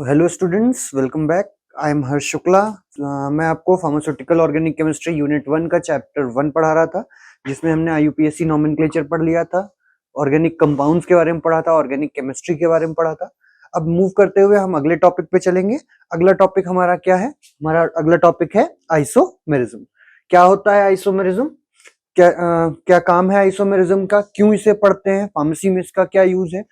Hello students, welcome back. I am Harsh Shukla. मैं आपको pharmaceutical organic chemistry unit 1 का chapter 1 पढ़ा रहा था, जिसमें हमने आईयूपीएसी नोमेनक्लेचर पढ़ लिया था, ऑर्गेनिक कंपाउंड्स के बारे में पढ़ा था, ऑर्गेनिक केमिस्ट्री के बारे में पढ़ा था। अब मूव करते हुए हम अगले टॉपिक पे चलेंगे। अगला टॉपिक हमारा क्या है? हमारा अगला टॉपिक है आइसोमेरिज्म। क्या होता है आइसोमेरिज्म? क्या काम है आइसोमेरिज्म का? क्यों इसे पढ़ते हैं? फार्मेसी में इसका क्या यूज है?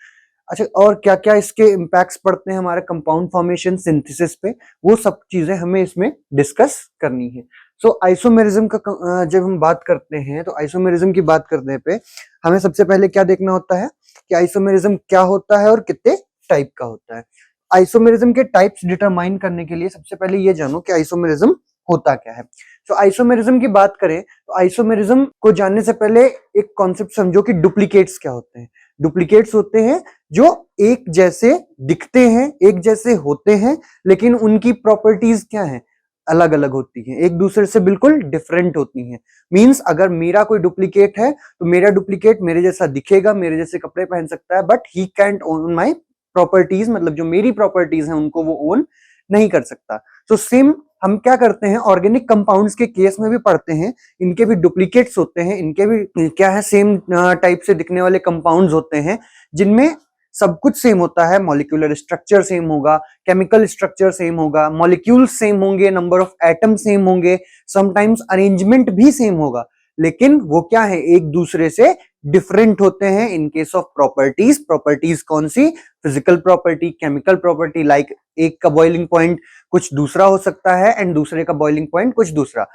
अच्छा, और क्या क्या इसके इम्पैक्ट्स पड़ते हैं हमारे कंपाउंड फॉर्मेशन सिंथेसिस पे, वो सब चीजें हमें इसमें डिस्कस करनी है। सो आइसोमेरिज्म का जब हम बात करते हैं तो आइसोमेरिज्म की बात करने पे हमें सबसे पहले क्या देखना होता है कि आइसोमेरिज्म क्या होता है और कितने टाइप का होता है। आइसोमेरिज्म के टाइप्स डिटरमाइन करने के लिए सबसे पहले ये जानो कि आइसोमेरिज्म होता क्या है। तो आइसोमेरिज्म की बात करें तो आइसोमेरिज्म को जानने से पहले एक कॉन्सेप्ट समझो कि डुप्लीकेट्स क्या होते हैं। डुप्लीकेट्स होते हैं जो एक जैसे दिखते हैं, एक जैसे होते हैं, लेकिन उनकी प्रॉपर्टीज क्या हैं? अलग अलग होती हैं, एक दूसरे से बिल्कुल डिफरेंट होती हैं। मींस अगर मेरा कोई डुप्लीकेट है तो मेरा डुप्लीकेट मेरे जैसा दिखेगा, मेरे जैसे कपड़े पहन सकता है, but he can't own my properties, मतलब जो मेरी प्रॉपर्टीज हैं उनको वो ओन नहीं कर सकता। तो सेम हम क्या करते हैं ऑर्गेनिक कंपाउंड्स के केस में भी पढ़ते हैं, इनके भी डुप्लीकेट्स होते हैं, इनके भी क्या है सेम टाइप से दिखने वाले कंपाउंड्स होते हैं जिनमें सब कुछ सेम होता है। मॉलिक्यूलर स्ट्रक्चर सेम होगा, केमिकल स्ट्रक्चर सेम होगा, मॉलिक्यूल्स सेम होंगे, नंबर ऑफ एटम सेम होंगे, समटाइम्स अरेंजमेंट भी सेम होगा, लेकिन वो क्या है एक दूसरे से डिफरेंट होते हैं in case of properties. Properties कौन सी? Physical property, chemical property. Like एक का बॉइलिंग पॉइंट कुछ दूसरा हो सकता है एंड दूसरे का बॉइलिंग पॉइंट कुछ दूसरा।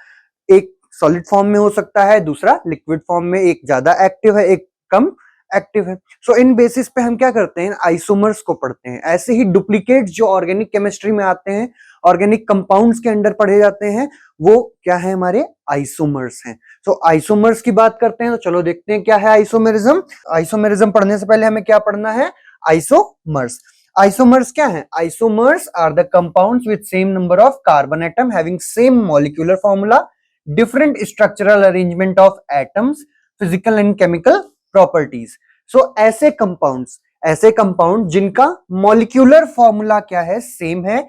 एक सॉलिड फॉर्म में हो सकता है, दूसरा लिक्विड फॉर्म में, एक ज्यादा एक्टिव है, एक कम एक्टिव है। सो इन बेसिस पे हम क्या करते हैं आइसोमर्स को पढ़ते हैं। ऐसे ही डुप्लीकेट्स जो ऑर्गेनिक केमिस्ट्री में आते हैं, ऑर्गेनिक कंपाउंड्स के अंडर पढ़े जाते हैं, वो क्या है? हमारे आइसोमर्स हैं। सो आइसोमर्स की बात करते हैं तो चलो देखते हैं क्या है आइसोमेरिज्म। आइसोमेरिज्म पढ़ने से पहले हमें क्या पढ़ना है? आइसोमर्स। आइसोमर्स क्या है? Isomers are the compounds with same number of carbon atom having same molecular formula, different structural arrangement of atoms, physical and chemical properties. So ऐसे कंपाउंड जिनका मॉलिक्यूलर फॉर्मूला क्या है? सेम है,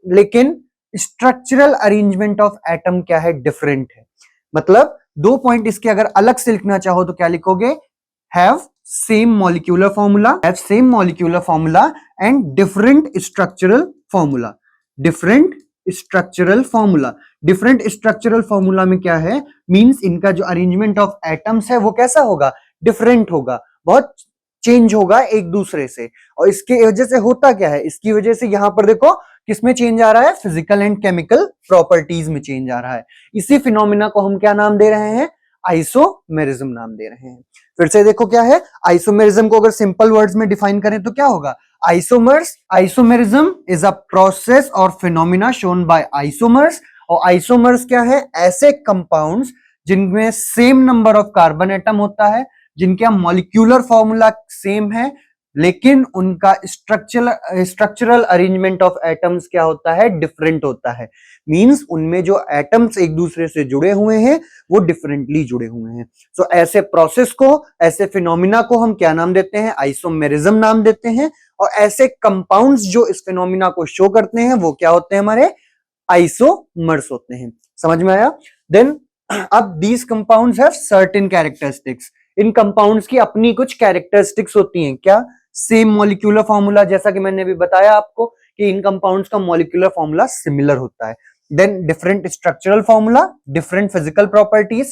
लेकिन स्ट्रक्चरल अरेंजमेंट ऑफ एटम क्या है? Different है। मतलब दो पॉइंट इसके अगर अलग से लिखना चाहो तो क्या लिखोगे? Have same molecular formula and different structural formula. Different structural formula में क्या है? मींस इनका जो अरेंजमेंट ऑफ एटम्स है वो कैसा होगा? डिफरेंट होगा, बहुत चेंज होगा एक दूसरे से। और इसके वजह से होता क्या है? इसकी वजह से यहां पर देखो किसमें चेंज आ रहा है? फिजिकल एंड केमिकल प्रॉपर्टीज में चेंज आ रहा है। इसी फिनोमिना को हम क्या नाम दे रहे हैं? आइसोमेरिज्म नाम दे रहे हैं। फिर से देखो क्या है आइसोमेरिज्म को अगर सिंपल वर्ड्स में डिफाइन करें तो क्या होगा? आइसोमेरिज्म इज अ प्रोसेस और फिनोमिना शोन बाय आइसोमर्स। और आइसोमर्स क्या है? ऐसे कंपाउंड्स जिनमें same number of carbon atom होता है, जिनका मॉलिक्यूलर फॉर्मूला सेम है, लेकिन उनका स्ट्रक्चरल अरेंजमेंट ऑफ एटम्स क्या होता है? डिफरेंट होता है। मींस उनमें जो एटम्स एक दूसरे से जुड़े हुए हैं वो डिफरेंटली जुड़े हुए हैं। सो ऐसे प्रोसेस को, ऐसे फिनोमिना को हम क्या नाम देते हैं? आइसोमेरिज्म नाम देते हैं। और ऐसे कंपाउंड्स जो इस फिनोमिना को शो करते हैं वो क्या होते हैं? हमारे आइसोमर्स होते हैं। समझ में आया? देन अब these compounds have certain characteristics. In compounds की अपनी कुछ कैरेक्टरिस्टिक्स होती हैं। क्या? सेम मॉलिक्यूलर फॉर्मूला, जैसा कि मैंने अभी बताया आपको कि इन कंपाउंड्स का मॉलिक्यूलर फॉर्मूला सिमिलर होता है। Then different structural formula, different physical properties,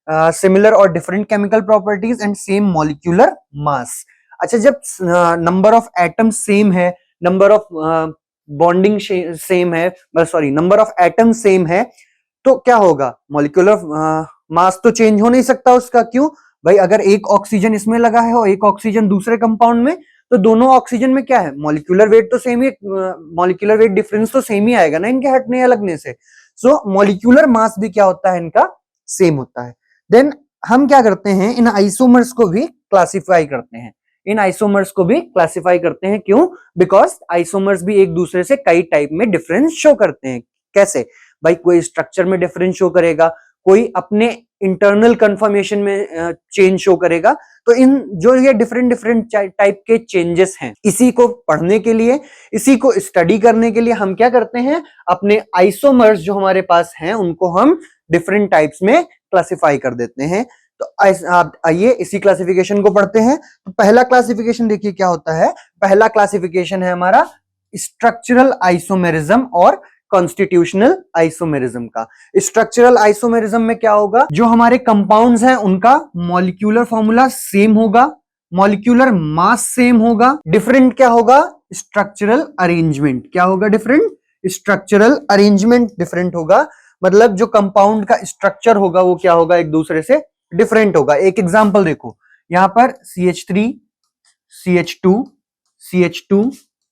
similar और different chemical properties and same molecular mass. अच्छा, जब नंबर ऑफ एटम सेम है, नंबर ऑफ बॉन्डिंग सेम है, sorry number of atom same है, तो क्या होगा? मॉलिक्यूलर मास तो चेंज हो नहीं सकता उसका। क्यों भाई? अगर एक ऑक्सीजन इसमें लगा है और एक ऑक्सीजन दूसरे कंपाउंड में, तो दोनों ऑक्सीजन में क्या है? मॉलिक्यूलर वेट तो सेम ही, मॉलिक्यूलर वेट डिफरेंस तो सेम ही आएगा ना इनके हटने या लगने से। सो मॉलिक्यूलर मास भी क्या होता है? इनका सेम होता है। देन हम क्या करते हैं? इन आइसोमर्स को भी क्लासिफाई करते हैं। क्यों? बिकॉज आइसोमर्स भी एक दूसरे से कई टाइप में डिफरेंस शो करते हैं। कैसे भाई? कोई स्ट्रक्चर में डिफरेंस शो करेगा, कोई अपने इंटरनल कंफर्मेशन में चेंज शो करेगा। तो इन जो ये डिफरेंट डिफरेंट टाइप के चेंजेस हैं, इसी को पढ़ने के लिए, इसी को स्टडी करने के लिए हम क्या करते हैं, अपने आइसोमर्स जो हमारे पास हैं उनको हम डिफरेंट टाइप्स में क्लासिफाई कर देते हैं। तो आइए इसी क्लासिफिकेशन को पढ़ते हैं। तो पहला क्लासिफिकेशन देखिए क्या होता है। पहला क्लासिफिकेशन है हमारा स्ट्रक्चरल आइसोमेरिज्म और कॉन्स्टिट्यूशनल आइसोमेरिज्म का। स्ट्रक्चरल आइसोमेरिज्म में क्या होगा, जो हमारे कंपाउंड्स हैं उनका मॉलिक्यूलर फॉर्मूला सेम होगा, मॉलिक्यूलर मास सेम होगा, डिफरेंट क्या होगा, स्ट्रक्चरल अरेंजमेंट क्या होगा, डिफरेंट स्ट्रक्चरल अरेंजमेंट डिफरेंट होगा। मतलब जो कंपाउंड का स्ट्रक्चर होगा वो क्या होगा, एक दूसरे से डिफरेंट होगा। एक एग्जांपल देखो, यहां पर CH3 CH2 CH2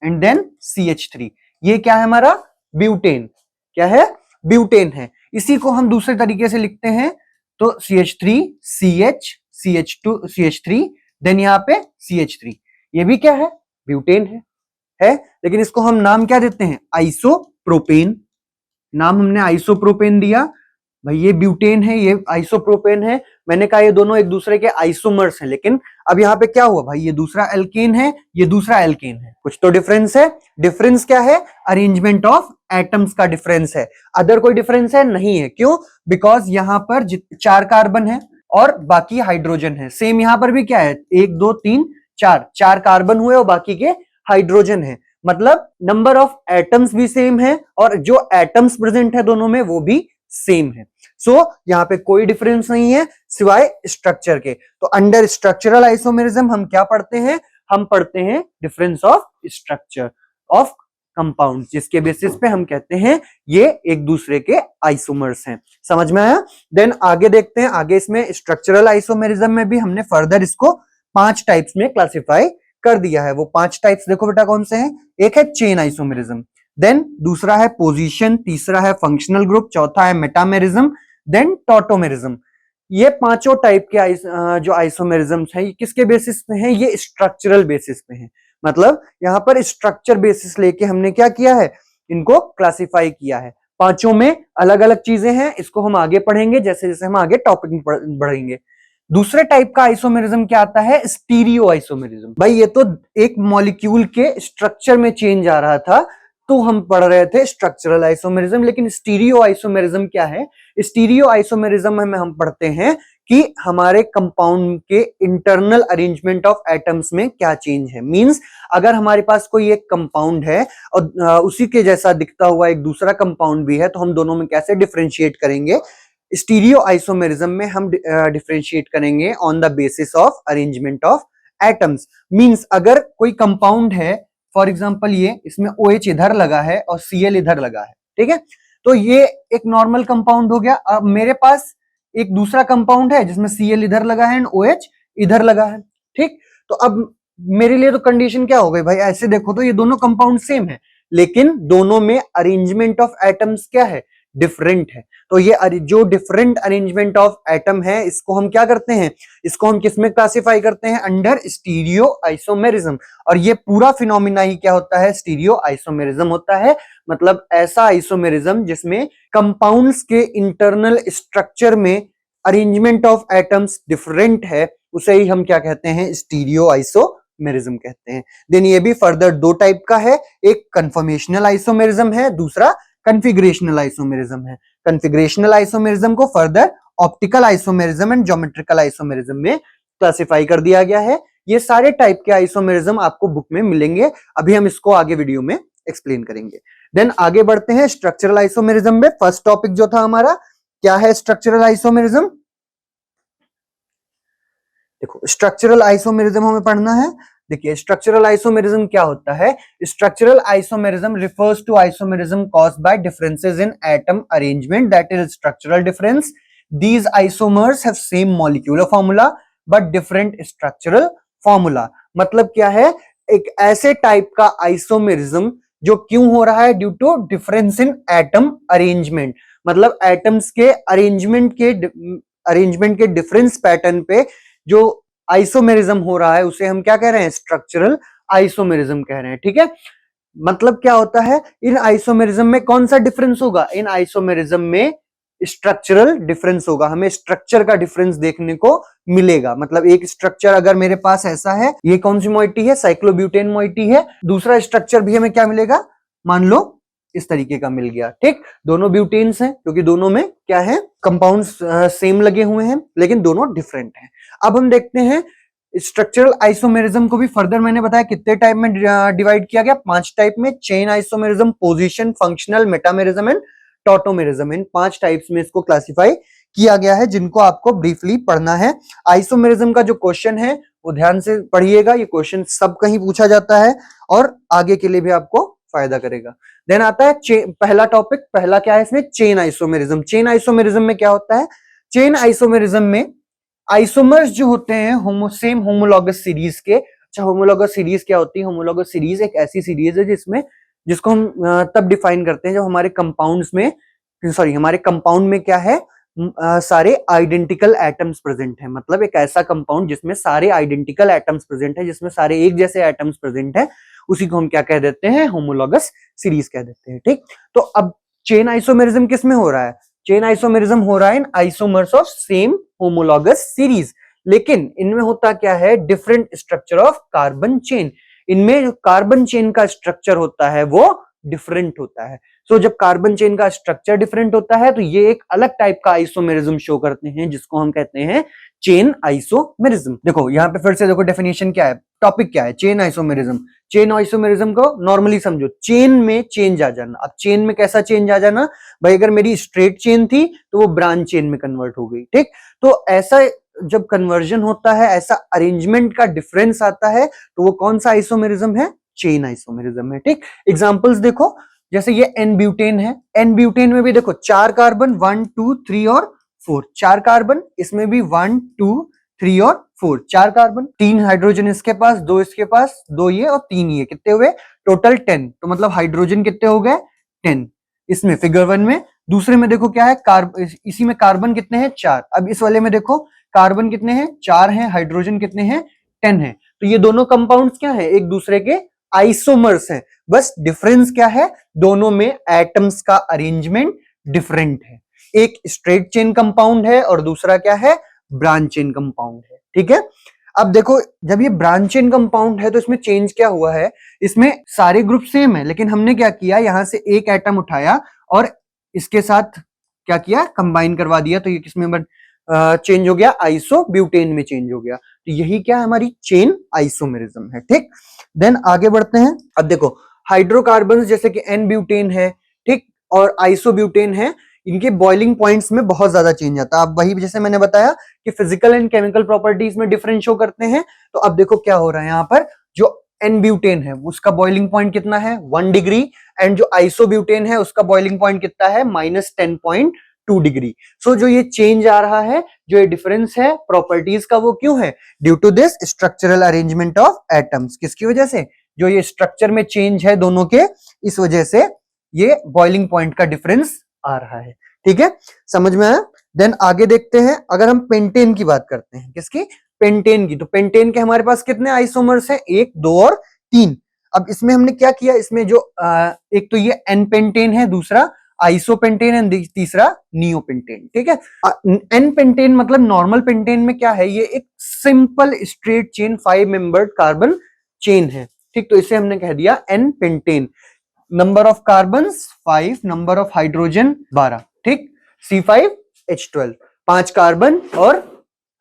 and then CH3, ये क्या है हमारा, ब्यूटेन। क्या है, ब्यूटेन है। इसी को हम दूसरे तरीके से लिखते हैं, तो CH3 CH CH2 CH3 then यहाँ पे CH3, ये भी क्या है, ब्यूटेन है। लेकिन इसको हम नाम क्या देते हैं, आइसोप्रोपेन। नाम हमने आइसोप्रोपेन दिया, भाई ये ब्यूटेन है, ये आइसोप्रोपेन है। मैंने कहा ये दोनों एक दूसरे के आइसोमर्स हैं, लेकिन अब यहाँ पे क्या हुआ भाई, ये दूसरा एल्केन है, ये दूसरा एल्केन है, कुछ तो डिफरेंस है। डिफरेंस क्या है, अरेंजमेंट ऑफ एटम्स का डिफरेंस है, अदर कोई डिफरेंस है नहीं है। क्यों, बिकॉज यहाँ पर 4 कार्बन है और बाकी हाइड्रोजन है। सेम यहाँ पर भी क्या है, 1 2 3 4 कार्बन हुए और बाकी के हाइड्रोजन है। मतलब नंबर ऑफ एटम्स भी सेम है और जो एटम्स प्रेजेंट है दोनों में वो भी सेम है। सो यहाँ पे कोई डिफरेंस नहीं है सिवाय स्ट्रक्चर के। तो अंडर स्ट्रक्चरल आइसोमेरिज्म हम क्या पढ़ते हैं, हम पढ़ते हैं difference of structure of compound, जिसके बेसिस पे हम कहते हैं ये एक दूसरे के आइसोमर्स हैं। समझ में आया। देन आगे देखते हैं, आगे इसमें स्ट्रक्चरल आइसोमेरिज्म में भी हमने फर्दर इसको 5 टाइप्स में क्लासिफाई कर दिया है। वो 5 टाइप्स देखो बेटा कौन से हैं। एक है चेन आइसोमेरिज्म, देन दूसरा है पोजीशन, तीसरा है फंक्शनल ग्रुप, चौथा है मेटामेरिज्म, देन टॉटोमेरिज्म। ये पांचों टाइप के जो आइसोमेरिज्म्स हैं, ये किसके बेसिस पे हैं, ये स्ट्रक्चरल बेसिस पे हैं। मतलब यहाँ पर स्ट्रक्चर बेसिस लेके हमने क्या किया है, इनको क्लासिफाई किया है। पांचों में अलग अलग चीजें हैं, इसको हम आगे पढ़ेंगे जैसे जैसे हम आगे टॉपिक बढ़ेंगे। दूसरे टाइप का आइसोमेरिज्म क्या आता है, स्टीरियो आइसोमेरिज्म। भाई ये तो एक मॉलिक्यूल के स्ट्रक्चर में चेंज आ रहा था, तो हम पढ़ रहे थे स्ट्रक्चरल आइसोमेरिज्म। लेकिन स्टीरियो आइसोमेरिज्म क्या है, स्टीरियो आइसोमेरिज्म में हम पढ़ते हैं कि हमारे कंपाउंड के इंटरनल अरेंजमेंट ऑफ एटम्स में क्या चेंज है। मींस अगर हमारे पास कोई एक कंपाउंड है और उसी के जैसा दिखता हुआ एक दूसरा कंपाउंड भी है, तो हम दोनों में कैसे डिफरेंशिएट करेंगे। स्टीरियो आइसोमेरिज्म में हम डिफरेंशिएट करेंगे on the basis of arrangement of atoms. Means अगर कोई कंपाउंड है, फॉर एग्जाम्पल ये इसमें OH इधर लगा है और Cl इधर लगा है, ठीक है, तो ये एक नॉर्मल कंपाउंड हो गया। अब मेरे पास एक दूसरा कंपाउंड है जिसमें Cl इधर लगा है एंड OH इधर लगा है, ठीक। तो अब मेरे लिए तो कंडीशन क्या हो गई भाई, ऐसे देखो तो ये दोनों कंपाउंड सेम है, लेकिन दोनों में अरेंजमेंट ऑफ एटम्स क्या है, डिफरेंट है। तो ये जो डिफरेंट अरेंजमेंट ऑफ एटम है, इसको हम क्या करते हैं, इसको हम किसमें क्लासिफाई करते हैं, अंडर स्टीरियो आइसोमेरिज्म। और ये पूरा फिनोमिना ही क्या होता है, स्टीरियो आइसोमेरिज्म होता है। मतलब ऐसा आइसोमेरिज्म जिसमें कंपाउंड्स के इंटरनल स्ट्रक्चर में अरेंजमेंट ऑफ एटम्स डिफरेंट है, उसे ही हम क्या कहते हैं, स्टीरियो आइसोमेरिज्म कहते हैं। देन ये भी फर्दर 2 टाइप का है, एक कन्फर्मेशनल आइसोमेरिज्म है, दूसरा कन्फिगरेशनल आइसोमेरिज्म है। कन्फिगरेशनल आइसोमेरिज्म को further optical isomerism and geometrical isomerism में क्लासिफाई कर दिया गया है। ये सारे टाइप के आइसोमेरिज्म आपको बुक में मिलेंगे, अभी हम इसको आगे वीडियो में एक्सप्लेन करेंगे। देन आगे बढ़ते हैं स्ट्रक्चरल आइसोमेरिज्म में। फर्स्ट टॉपिक जो था हमारा, क्या है स्ट्रक्चरल आइसोमेरिज्म। देखो स्ट्रक्चरल आइसोमेरिज्म हमें पढ़ना है। देखिए स्ट्रक्चरल आइसोमेरिज्म क्या होता है, structural isomerism refers to isomerism caused by differences in atom arrangement, that is structural difference. These isomers have same molecular formula but different structural formula. मतलब क्या है, एक ऐसे टाइप का आइसोमेरिज्म जो क्यों हो रहा है, due to difference in atom arrangement. मतलब एटम्स के अरेंजमेंट के डिफरेंस पैटर्न पे जो आइसोमेरिज्म हो रहा है उसे हम क्या कह रहे हैं, स्ट्रक्चरल आइसोमेरिज्म कह रहे हैं, ठीक है। मतलब क्या होता है, इन आइसोमेरिज्म में कौन सा डिफरेंस होगा, इन आइसोमेरिज्म में स्ट्रक्चरल डिफरेंस होगा, हमें स्ट्रक्चर का डिफरेंस देखने को मिलेगा। मतलब एक स्ट्रक्चर अगर मेरे पास ऐसा है, ये कौन सी मोइटी है, साइक्लोब्यूटेन मोइटी है, दूसरा स्ट्रक्चर भी हमें क्या मिलेगा, मान लो इस तरीके का मिल गया। ठीक, दोनों ब्यूटेन्स हैं क्योंकि दोनों में क्या है, कंपाउंड्स सेम लगे हुए हैं लेकिन दोनों डिफरेंट हैं। अब हम देखते हैं स्ट्रक्चरल आइसोमेरिज्म को भी फर्दर मैंने बताया कितने टाइप में डिवाइड किया गया, 5 टाइप में, chain isomerism, position, functional, metamerism and tautomerism. In 5 types में इसको क्लासिफाई किया गया है जिनको आपको ब्रीफली पढ़ना है। आइसोमेरिज्म का जो क्वेश्चन है वो ध्यान से पढ़िएगा, ये क्वेश्चन सब कहीं पूछा जाता है और आगे के लिए भी आपको फायदा करेगा। देन आता है पहला टॉपिक, पहला क्या है इसमें, चेन आइसोमेरिज्म। चेन आइसोमेरिज्म में क्या होता है, चेन आइसोमेरिज्म में आइसोमर्स जो होते हैं सेम होमोलॉगस सीरीज के। अच्छा, होमोलॉगस सीरीज क्या होती है, होमोलॉगस सीरीज एक ऐसी सीरीज है जिसको हम तब डिफाइन करते हैं जब हमारे कंपाउंड्स में, सॉरी हमारे कंपाउंड में क्या है, सारे आइडेंटिकल एटम्स प्रेजेंट हैं। मतलब एक ऐसा कंपाउंड जिसमें सारे आइडेंटिकल एटम्स प्रेजेंट है, जिसमें सारे एक जैसे एटम्स प्रेजेंट है, उसी को हम क्या कह देते हैं, होमोलॉगस सीरीज कह देते हैं। ठीक, तो अब चेन आइसोमेरिज्म किस में हो रहा है, चेन आइसोमेरिज्म हो रहा है in isomers of same homologous series. लेकिन इनमें होता क्या है, different structure of carbon chain. इनमें जो कार्बन चेन का स्ट्रक्चर होता है वो डिफरेंट होता है। सो जब कार्बन चेन का स्ट्रक्चर डिफरेंट होता है तो ये एक अलग टाइप का आइसोमेरिज्म शो करते हैं जिसको हम कहते हैं चेन आइसोमेरिज्म। देखो यहाँ पे फिर से देखो डेफिनेशन क्या है, टॉपिक क्या है, चेन आइसोमेरिज्म। चेन आइसोमेरिज्म को नॉर्मली समझो, चेन में चेंज आ जाना। अब चेन में कैसा चेंज आ जाना भाई, अगर मेरी स्ट्रेट चेन थी तो वो ब्रांच चेन में कन्वर्ट हो गई। ठीक, तो ऐसा जब कन्वर्जन होता है, ऐसा अरेंजमेंट का डिफरेंस आता है, तो वो कौन सा आइसोमेरिज्म है, चेन आइसोमेरिज्म है। ठीक, एग्जांपल्स देखो, जैसे ये एन ब्यूटेन है, एन ब्यूटेन में भी देखो 4 कार्बन, 1 2 3 और 4, 4 कार्बन, इसमें भी 1 2 3 और 4, 4 कार्बन, 3 हाइड्रोजन इसके पास, 2 इसके पास, 2 ये और 3 ये, कितने हुए टोटल 10। तो मतलब हाइड्रोजन कितने हो गए, 10 इसमें फिगर 1 में। दूसरे में देखो क्या है, इसी में कार्बन कितने हैं, 4। अब इस वाले में देखो कार्बन कितने हैं, 4 हैं, हाइड्रोजन कितने हैं, 10 है। तो ये दोनों कंपाउंड्स क्या है, एक दूसरे के आइसोमर्स हैं, बस डिफरेंस क्या है, दोनों में एटम्स का अरेंजमेंट डिफरेंट है। एक स्ट्रेट चेन कंपाउंड है और दूसरा क्या है, ब्रांच चेन कंपाउंड है। ठीक है, अब देखो जब ये ब्रांच चेन कंपाउंड है तो इसमें चेंज क्या हुआ है, इसमें सारे ग्रुप सेम है लेकिन हमने क्या किया, यहां से एक एटम उठाया और इसके साथ क्या किया, कंबाइन करवा दिया, तो ये किसमें चेंज हो गया, आइसोब्यूटेन में चेंज हो गया। तो यही क्या है, हमारी चेन आइसोमेरिज्म है। ठीक, देन आगे बढ़ते हैं। अब देखो हाइड्रोकार्बन जैसे कि एन ब्यूटेन है, ठीक, और आइसोब्यूटेन है, इनके बॉइलिंग पॉइंट्स में बहुत ज्यादा चेंज आता है। अब वही जैसे मैंने बताया कि फिजिकल एंड केमिकल प्रॉपर्टीज में डिफरेंस शो करते हैं, तो अब देखो क्या हो रहा है, यहाँ पर जो एन ब्यूटेन है उसका बॉइलिंग पॉइंट कितना है, 1 डिग्री, एंड जो आइसोब्यूटेन है उसका बॉइलिंग पॉइंट कितना है, -10.2 डिग्री। सो जो ये चेंज आ रहा है, जो ये डिफरेंस है प्रॉपर्टीज का, वो क्यों है, due to this structural arrangement of atoms. किसकी वजह से, जो ये स्ट्रक्चर में चेंज है दोनों के, इस वजह से ये बॉइलिंग पॉइंट का डिफरेंस आ रहा है। ठीक है, समझ में आया। देन आगे देखते हैं, अगर हम पेंटेन की बात करते हैं, किसकी, पेंटेन की, तो पेंटेन के हमारे पास कितने आइसोमर्स हैं, 1 2 और 3। अब इसमें हमने क्या किया, इसमें जो एक तो ये एन पेंटेन है, दूसरा आइसोपेंटेन एंड तीसरा नियोपेंटेन। ठीक है, एन पेंटेन मतलब नॉर्मल पेंटेन में क्या है, ये एक simple straight chain 5 membered carbon chain है। ठीक, तो इसे हमने कह दिया n pentane. Number of carbons 5, number of hydrogen 12। ठीक, C5H12, 5 कार्बन और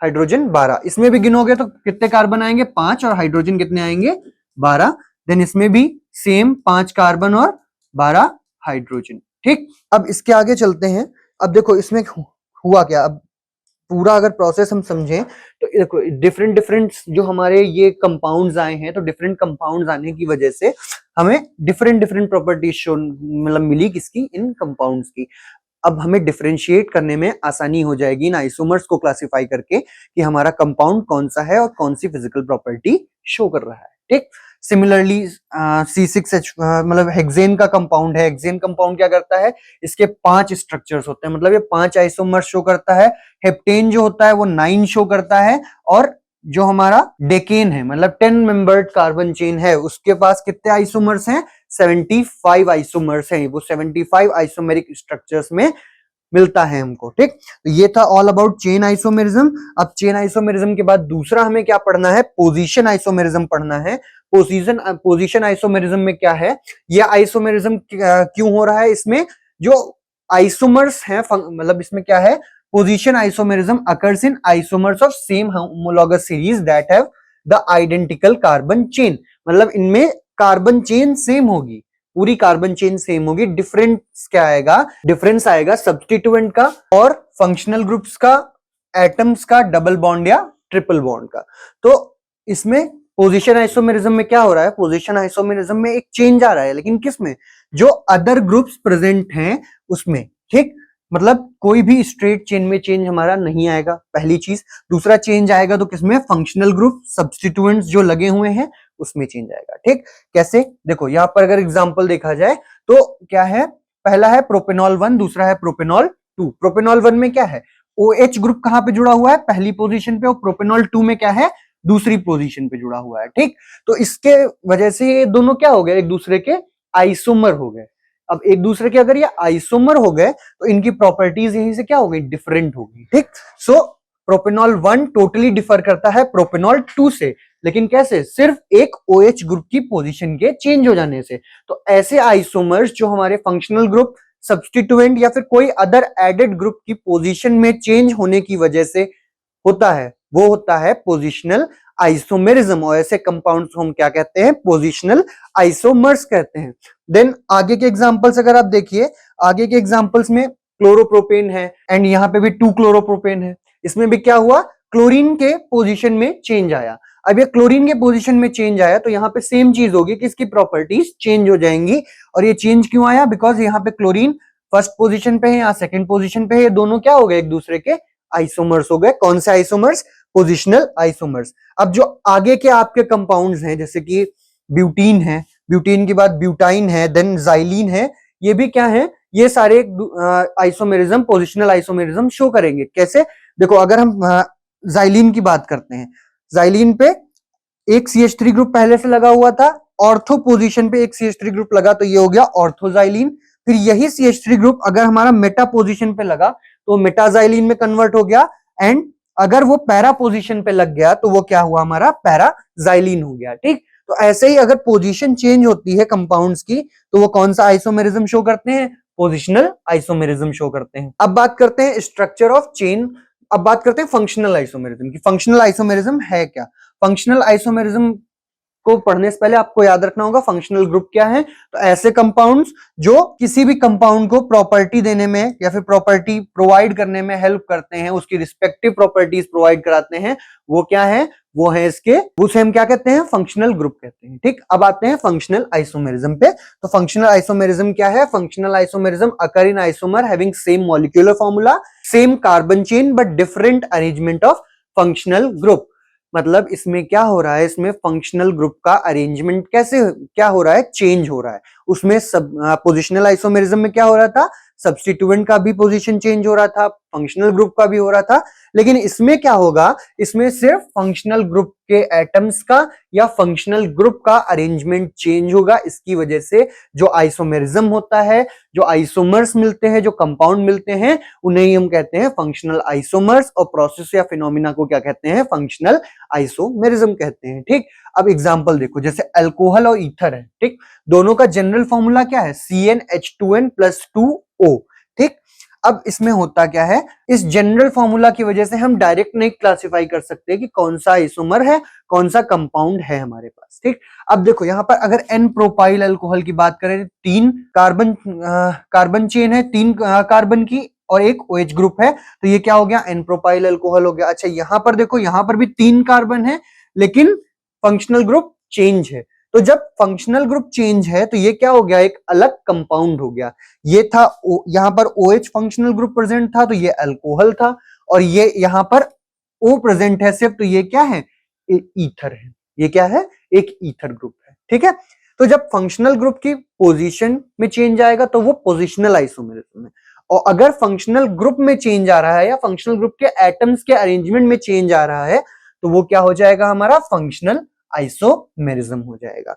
हाइड्रोजन 12। इसमें भी गिनोगे तो कितने कार्बन आएंगे, 5, और हाइड्रोजन कितने आएंगे, 12। देन इसमें भी सेम 5 कार्बन और 12 हाइड्रोजन। ठीक, अब इसके आगे चलते हैं। अब देखो इसमें हुआ क्या, अब पूरा अगर प्रोसेस हम समझें तो देखो डिफरेंट डिफरेंट जो हमारे ये कंपाउंड्स आए हैं, तो डिफरेंट कंपाउंड्स आने की वजह से हमें डिफरेंट डिफरेंट प्रॉपर्टीज शो मतलब मिली, किसकी, इन कंपाउंड्स की। अब हमें डिफरेंशिएट करने में आसानी हो जाएगी इन आइसोमर्स को क्लासिफाई करके कि हमारा कंपाउंड कौन सा है और कौन सी फिजिकल प्रॉपर्टी शो कर रहा है। ठीक, सिमिलरली C6H मतलब हेक्सेन का कंपाउंड है। हेक्सेन कंपाउंड क्या करता है, इसके 5 स्ट्रक्चर्स होते हैं, मतलब ये 5 आइसोमर्स शो करता है। हेप्टेन जो होता है वो 9 शो करता है, और जो हमारा डेकेन है मतलब 10 मेंबर्ड कार्बन चेन है, उसके पास कितने आइसोमर्स हैं, 75 आइसोमर्स हैं। वो 75 आइसोमेरिक स्ट्रक्चर्स में मिलता है हमको। ठीक, तो ये था ऑल अबाउट चेन आइसोमेरिज्म। अब चेन आइसोमेरिज्म के बाद दूसरा हमें क्या पढ़ना है, पोजीशन आइसोमेरिज्म पढ़ना है। पोजीशन आइसोमेरिज्म में क्या है, ये आइसोमेरिज्म क्यों हो रहा है, इसमें जो आइसोमर्स हैं, मतलब इसमें क्या है, position isomerism occurs in isomers of same homologous series that have the identical carbon chain. मतलब इनमें कार्बन चेन सेम होगी, पूरी कार्बन चेन सेम होगी, डिफरेंस क्या आएगा, डिफरेंस आएगा सब्स्टिट्यूएंट का और फंक्शनल ग्रुप्स का, एटम्स का डबल बॉन्ड या ट्रिपल बॉन्ड का। तो इसमें पोजीशन आइसोमेरिज्म में क्या हो रहा है, पोजीशन आइसोमेरिज्म में एक चेंज आ रहा है, लेकिन किसमें, जो अदर ग्रुप्स प्रेजेंट हैं उसमें। ठीक, मतलब कोई भी स्ट्रेट चेन में चेंज हमारा नहीं आएगा, पहली चीज। दूसरा चेंज आएगा तो किसमें, फंक्शनल ग्रुप सब्स्टिट्यूएंट्स जो लगे हुए हैं उसमें चेंज आएगा। ठीक, कैसे, देखो यहां पर अगर एग्जांपल देखा जाए तो क्या है, पहला है प्रोपेनॉल 1, दूसरा है प्रोपेनॉल 2। प्रोपेनॉल 1 में क्या है, OH ग्रुप कहां पे जुड़ा हुआ है, पहली पोजीशन पे, और प्रोपेनॉल 2 में क्या है, दूसरी पोजीशन पे जुड़ा हुआ है। ठीक, तो इसके वजह से ये दोनों क्या हो गए, एक दूसरे के आइसोमर हो गए। अब एक दूसरे के अगर ये आइसोमर हो गए तो इनकी प्रॉपर्टीज यहीं से क्या हो गई, डिफरेंट होगी। ठीक, सो प्रोपेनॉल 1 टोटली डिफर करता है प्रोपेनॉल 2 से, लेकिन कैसे, सिर्फ एक OH ग्रुप की पोजीशन के चेंज हो जाने से। तो ऐसे आइसोमर्स जो हमारे फंक्शनल ग्रुप, सब्स्टिट्यूएंट या फिर कोई अदर एडेड ग्रुप की पोजीशन में चेंज होने की वजह से होता है, वो होता है पोजिशनल आइसोमेरिज्म। और ऐसे कंपाउंड्स को हम क्या कहते हैं, पोजिशनल आइसोमर्स कहते हैं। देन आगे के एग्जांपल्स अगर आप देखिए, आगे के एग्जांपल्स में क्लोरोप्रोपेन है एंड यहाँ पे भी 2 क्लोरोप्रोपेन है। इसमें भी क्या हुआ, क्लोरीन के पोजीशन में चेंज आया। अब ये क्लोरीन के पोजीशन में चेंज आया तो यहाँ पे सेम चीज होगी कि इसकी प्रॉपर्टीज चेंज हो जाएंगी। और ये चेंज क्यों आया, बिकॉज यहाँ पे क्लोरीन फर्स्ट पोजीशन पे है, यहाँ सेकंड पोजीशन पे है, ये दोनों क्या हो गए, एक दूसरे के आइसोमर्स हो गए। कौन से आइसोमर्स, पोजिशनल आइसोमर्स। अब जो आगे के आपके कंपाउंड्स हैं, जैसे कि ब्यूटीन है, ब्यूटीन के बाद ब्यूटाइन है, देन जाइलीन है, ये भी क्या है, ये सारे आइसोमेरिज्म, पोजिशनल आइसोमेरिज्म शो करेंगे। कैसे, देखो अगर हम जाइलीन की बात करते हैं, जाइलीन पे एक CH3 ग्रुप पहले से लगा हुआ था, ऑर्थो पोजीशन पे एक CH3 ग्रुप लगा तो ये हो गया ऑर्थोजाइलीन। फिर यही CH3 ग्रुप अगर हमारा मेटा पोजीशन पे लगा तो मेटाजाइलीन में कन्वर्ट हो गया, एंड अगर वो पैरा पोजीशन पे लग गया तो वो क्या हुआ, हमारा पैराजाइलीन हो गया। ठीक, तो ऐसे ही अगर पोजीशन चेंज होती है कंपाउंड्स की तो वो कौन सा आइसोमेरिज्म शो करते हैं, पोजिशनल आइसोमेरिज्म शो करते हैं। अब बात करते हैं स्ट्रक्चर ऑफ चेन, अब बात करते हैं फंक्शनल आइसोमेरिज्म की। फंक्शनल आइसोमेरिज्म है क्या, फंक्शनल आइसोमेरिज्म को पढ़ने से पहले आपको याद रखना होगा फंक्शनल ग्रुप क्या है। तो ऐसे कंपाउंड्स जो किसी भी कंपाउंड को प्रॉपर्टी देने में या फिर प्रॉपर्टी प्रोवाइड करने में हेल्प करते हैं, उसकी रिस्पेक्टिव प्रॉपर्टीज प्रोवाइड कराते हैं, वो क्या है, वो है इसके, उसे हम क्या कहते हैं, फंक्शनल ग्रुप कहते हैं। ठीक, अब आते हैं फंक्शनल आइसोमेरिज्म पे। तो फंक्शनल आइसोमेरिज्म क्या है, functional isomerism occur in isomer having same molecular formula, same carbon chain but different arrangement of functional group. मतलब इसमें क्या हो रहा है, इसमें फंक्शनल ग्रुप का अरेंजमेंट कैसे क्या हो रहा है, चेंज हो रहा है। उसमें सब पोजिशनल आइसोमेरिज्म में क्या हो रहा था, सब्स्टिट्यूएंट का भी पोजीशन चेंज हो रहा था, फंक्शनल ग्रुप का भी हो रहा था। लेकिन इसमें क्या होगा, इसमें सिर्फ फंक्शनल ग्रुप के एटम्स का या फंक्शनल ग्रुप का अरेंजमेंट चेंज होगा। इसकी वजह से जो आइसोमेरिज्म होता है, जो आइसोमर्स मिलते हैं, जो कंपाउंड मिलते हैं, उन्हें ही हम कहते हैं फंक्शनल आइसोमर्स, और प्रोसेस या फिनोमिना को क्या कहते हैं, फंक्शनल आइसोमेरिज्म कहते हैं। ठीक, अब एग्जांपल देखो, जैसे अल्कोहल और ईथर है। ठीक, दोनों का जनरल फॉर्मूला क्या है, CnH2n+2O। ठीक, अब इसमें होता क्या है, इस जनरल फॉर्मूला की वजह से हम डायरेक्ट नहीं क्लासिफाई कर सकते कि कौन सा आइसोमर है, कौन सा कंपाउंड है हमारे पास। ठीक, अब देखो यहां पर अगर एन प्रोपाइल अल्कोहल की बात करें, 3 कार्बन चेन है, 3 कार्बन की और एक OH ग्रुप है, तो ये क्या हो गया, एन प्रोपाइल अल्कोहल हो गया। अच्छा यहां पर देखो, यहां पर भी 3 कार्बन है लेकिन फंक्शनल ग्रुप चेंज है। तो जब फंक्शनल ग्रुप चेंज है तो ये क्या हो गया, एक अलग कंपाउंड हो गया। ये था यहां पर OH फंक्शनल ग्रुप प्रेजेंट था तो ये अल्कोहल था, और ये यहां पर O प्रेजेंट है सिर्फ, तो ये क्या है, ईथर है। ये क्या है, एक ईथर ग्रुप है। ठीक है, तो जब फंक्शनल ग्रुप की पोजीशन में चेंज आएगा तो वो पोजिशनल आइसोमेरिज्म है, और अगर फंक्शनल ग्रुप में चेंज आ रहा है या फंक्शनल ग्रुप के एटम्स के अरेंजमेंट में चेंज आ रहा है तो वो क्या हो जाएगा, हमारा फंक्शनल आइसोमेरिज्म हो जाएगा।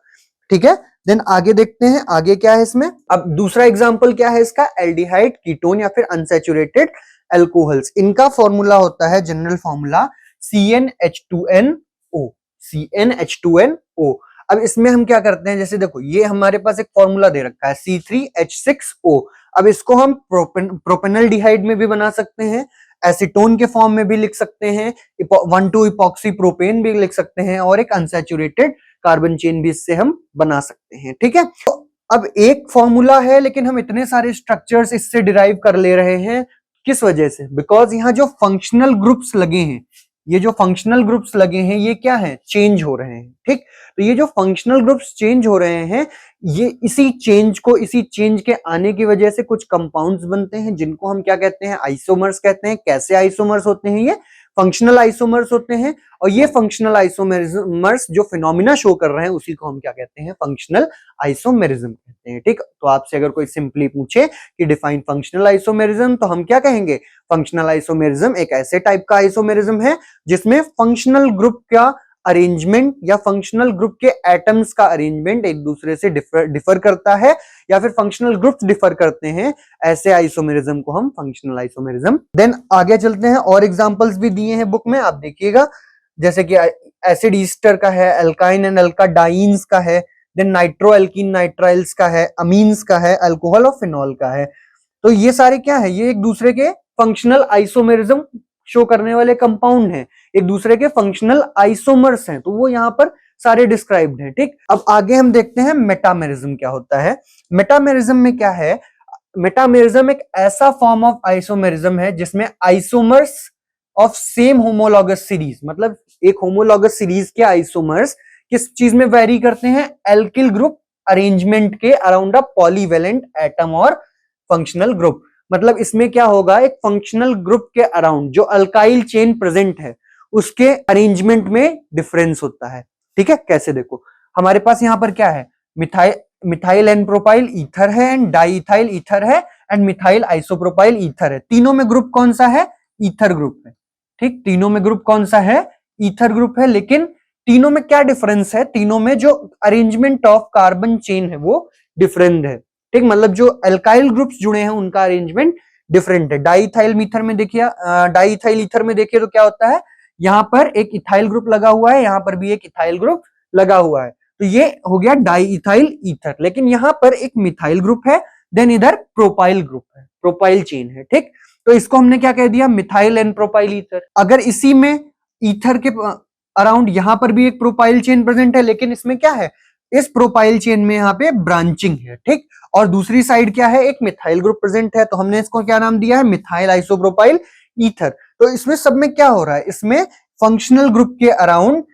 ठीक है, देन आगे देखते हैं आगे क्या है इसमें। अब दूसरा एग्जांपल क्या है इसका, एल्डिहाइड, कीटोन या फिर अनसैचुरेटेड एल्कोहल्स। इनका फॉर्मूला होता है जनरल फॉर्मूला CnH2nO, CnH2nO। अब इसमें हम क्या करते हैं, जैसे देखो ये हमारे पास एक फॉर्मूला दे रखा है C3H6O। अब इसको हम प्रोपेनल्डिहाइड में भी बना सकते हैं, एसीटोन के फॉर्म में भी लिख सकते हैं, 1,2 इपॉक्सी प्रोपेन भी लिख सकते हैं, और एक अनसैचुरेटेड कार्बन चेन भी इससे हम बना सकते हैं। ठीक है, तो अब एक फॉर्मूला है लेकिन हम इतने सारे स्ट्रक्चर्स इससे डिराइव कर ले रहे हैं, किस वजह से? बिकॉज यहाँ जो फंक्शनल ग्रुप्स लगे हैं, ये जो फंक्शनल ग्रुप्स लगे हैं ये क्या है, चेंज हो रहे हैं। ठीक, तो ये जो फंक्शनल ग्रुप्स चेंज हो रहे हैं, ये इसी चेंज के आने की वजह से कुछ कंपाउंड्स बनते हैं जिनको हम क्या कहते हैं, आइसोमर्स कहते हैं। कैसे आइसोमर्स होते हैं? ये फंक्शनल आइसोमर्स होते हैं, और ये फंक्शनल आइसोमर्स जो फिनोमिना शो कर रहे हैं उसी को हम क्या कहते हैं, फंक्शनल आइसोमेरिज्म कहते हैं। ठीक, तो आपसे अगर कोई सिंपली पूछे कि डिफाइन फंक्शनल आइसोमेरिज्म, तो हम क्या कहेंगे, फंक्शनल आइसोमेरिज्म एक ऐसे टाइप का आइसोमेरिज्म है जिसमें फंक्शनल ग्रुप का अरेंजमेंट या फंक्शनल ग्रुप के एटम्स का अरेंजमेंट एक दूसरे से डिफर करता है, या फिर फंक्शनल ग्रुप्स डिफर करते हैं। ऐसे आइसोमेरिज्म को हम फंक्शनल आइसोमेरिज्म। देन आगे चलते हैं, और एग्जांपल्स भी दिए हैं बुक में, आप देखिएगा, जैसे कि एसिड ईस्टर का है, अल्काइन एंड अल्काडाइंस का है, देन नाइट्रो एल्कीन नाइट्राइल्स का है, अमीन्स का है, अल्कोहल और फिनॉल का है। तो ये सारे क्या है, ये एक दूसरे के फंक्शनल आइसोमेरिज्म शो करने वाले कंपाउंड हैं, एक दूसरे के फंक्शनल आइसोमर्स हैं, तो वो यहाँ पर सारे डिस्क्राइब्ड हैं। ठीक, अब आगे हम देखते हैं मेटामेरिज्म क्या होता है। मेटामेरिज्म में क्या है, मेटामेरिज्म एक ऐसा फॉर्म ऑफ आइसोमेरिज्म है जिसमें isomers of same homologous series, मतलब एक होमोलॉगस सीरीज के आइसोमर्स किस चीज में वेरी करते हैं, एल्किल ग्रुप अरेंजमेंट के अराउंड अ पॉलीवेलेंट एटम और फंक्शनल ग्रुप। मतलब इसमें क्या होगा, एक फंक्शनल ग्रुप के अराउंड जो अल्काइल चेन प्रेजेंट है उसके अरेंजमेंट में डिफरेंस होता है। ठीक है, कैसे देखो, हमारे पास यहाँ पर क्या है, मिथाइल एन प्रोपाइल ईथर है, एंड डाइथाइल ईथर है, एंड मिथाइल आइसोप्रोपाइल ईथर है। तीनों में ग्रुप कौन सा है, ईथर ग्रुप है। ठीक, तीनों में ग्रुप कौन सा है, ईथर ग्रुप है, लेकिन तीनों में क्या डिफरेंस है, तीनों में जो अरेंजमेंट ऑफ कार्बन चेन है वो डिफरेंट है। ठीक, मतलब जो अल्काइल ग्रुप्स जुड़े हैं उनका अरेंजमेंट डिफरेंट है। डाइथाइल मीथर में देखिए, डाइथाइल ईथर में देखिए तो क्या होता है, यहाँ पर एक इथाइल ग्रुप लगा हुआ है, यहाँ पर भी एक इथाइल ग्रुप लगा हुआ है, तो ये हो गया डाइइथाइल ईथर। लेकिन यहाँ पर एक मिथाइल ग्रुप है, देन इधर प्रोपाइल ग्रुप है, प्रोपाइल चेन है। ठीक, तो इसको हमने क्या कह दिया, मिथाइल एंड प्रोपाइल ईथर। अगर इसी में ईथर के अराउंड यहाँ पर भी एक प्रोपाइल चेन प्रेजेंट है, लेकिन इसमें क्या है, इस प्रोपाइल चेन में यहाँ पे ब्रांचिंग है। ठीक, और दूसरी साइड क्या है, एक मिथाइल ग्रुप प्रेजेंट है, तो हमने इसको क्या नाम दिया है, मिथाइल आइसोप्रोपाइल ईथर। तो इसमें सब में क्या हो रहा है, इसमें फंक्शनल ग्रुप के अराउंड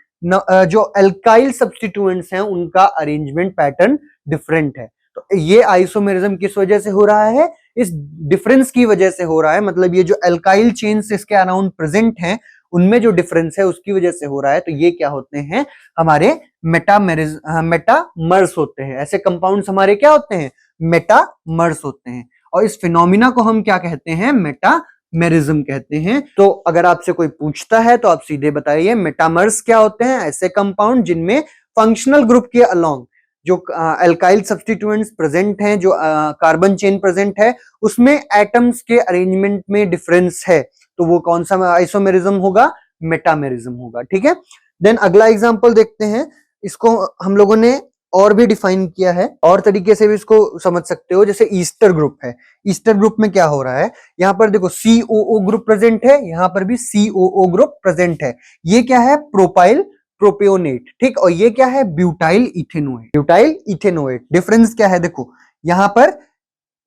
जो अल्काइल सब्स्टिट्यूएंट्स हैं उनका अरेंजमेंट पैटर्न डिफरेंट है। तो ये आइसोमेरिज्म किस वजह से हो रहा है, इस डिफरेंस की वजह से हो रहा है। मतलब ये जो अल्काइल चेन्स इसके अराउंड प्रेजेंट हैं उनमें जो डिफरेंस है उसकी वजह से हो रहा है। तो ये क्या होते हैं, हमारे मेटामर्स होते हैं। ऐसे कंपाउंड्स हमारे क्या होते हैं, मेटामर्स होते हैं, और इस फिनोमिना को हम क्या कहते हैं, मेटामेरिज्म कहते हैं। तो अगर आपसे कोई पूछता है तो आप सीधे बताइए मेटामर्स क्या होते हैं, ऐसे कंपाउंड जिनमें फंक्शनल ग्रुप के अलोंग जो अल्काइल सब्स्टिट्यूएंट्स प्रेजेंट हैं, जो कार्बन चेन प्रेजेंट है, उसमें एटम्स के अरेंजमेंट में डिफरेंस है, तो वो कौन सा आइसोमेरिज्म होगा, मेटामेरिज्म होगा। ठीक है, देन अगला एग्जांपल देखते हैं। इसको हम लोगों ने और भी डिफाइन किया है, और तरीके से भी इसको समझ सकते हो। जैसे ईस्टर ग्रुप है, ईस्टर ग्रुप में क्या हो रहा है, यहाँ पर देखो COO ग्रुप प्रेजेंट है, यहाँ पर भी COO ग्रुप प्रेजेंट है। ये क्या है, प्रोपाइल प्रोपियोनेट। ठीक, और ये क्या है, butyl ethanoate. Butyl ethanoate difference क्या है, देखो यहाँ पर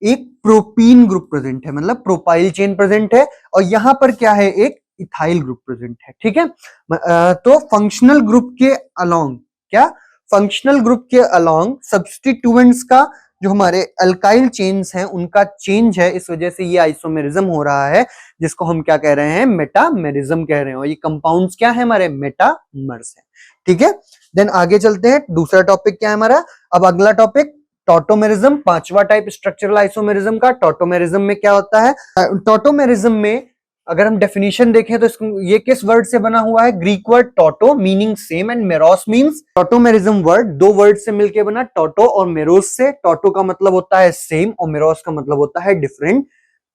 एक प्रोपीन ग्रुप प्रेजेंट है, मतलब प्रोपाइल चेन प्रेजेंट है, और यहां पर क्या है, एक इथाइल ग्रुप प्रेजेंट है। ठीक है, तो फंक्शनल ग्रुप के अलोंग क्या, फंक्शनल ग्रुप के अलोंग सब्स्टिट्यूएंट्स का जो हमारे अल्काइल चेन्स हैं उनका चेंज है, इस वजह से ये आइसोमेरिज्म हो रहा है, जिसको हम क्या कह रहे हैं, मेटामेरिज्म कह रहे हैं। और ये कंपाउंड्स क्या है, हमारे मेटामर्स है। ठीक है, देन आगे चलते हैं, दूसरा टॉपिक क्या है हमारा। अब अगला टॉपिक टॉटोमेरिज्म, पांचवा टाइप स्ट्रक्चरल आइसोमेरिज्म का। टॉटोमेरिज्म में क्या होता है, टॉटोमेरिज्म में अगर हम डेफिनेशन देखें तो ये किस वर्ड से बना हुआ है? Greek word tauto meaning same and meros means tautomerism word दो वर्ड से मिलकर बना, टोटो और मेरोस से। टोटो का मतलब होता है सेम और मेरोस का मतलब होता है डिफरेंट।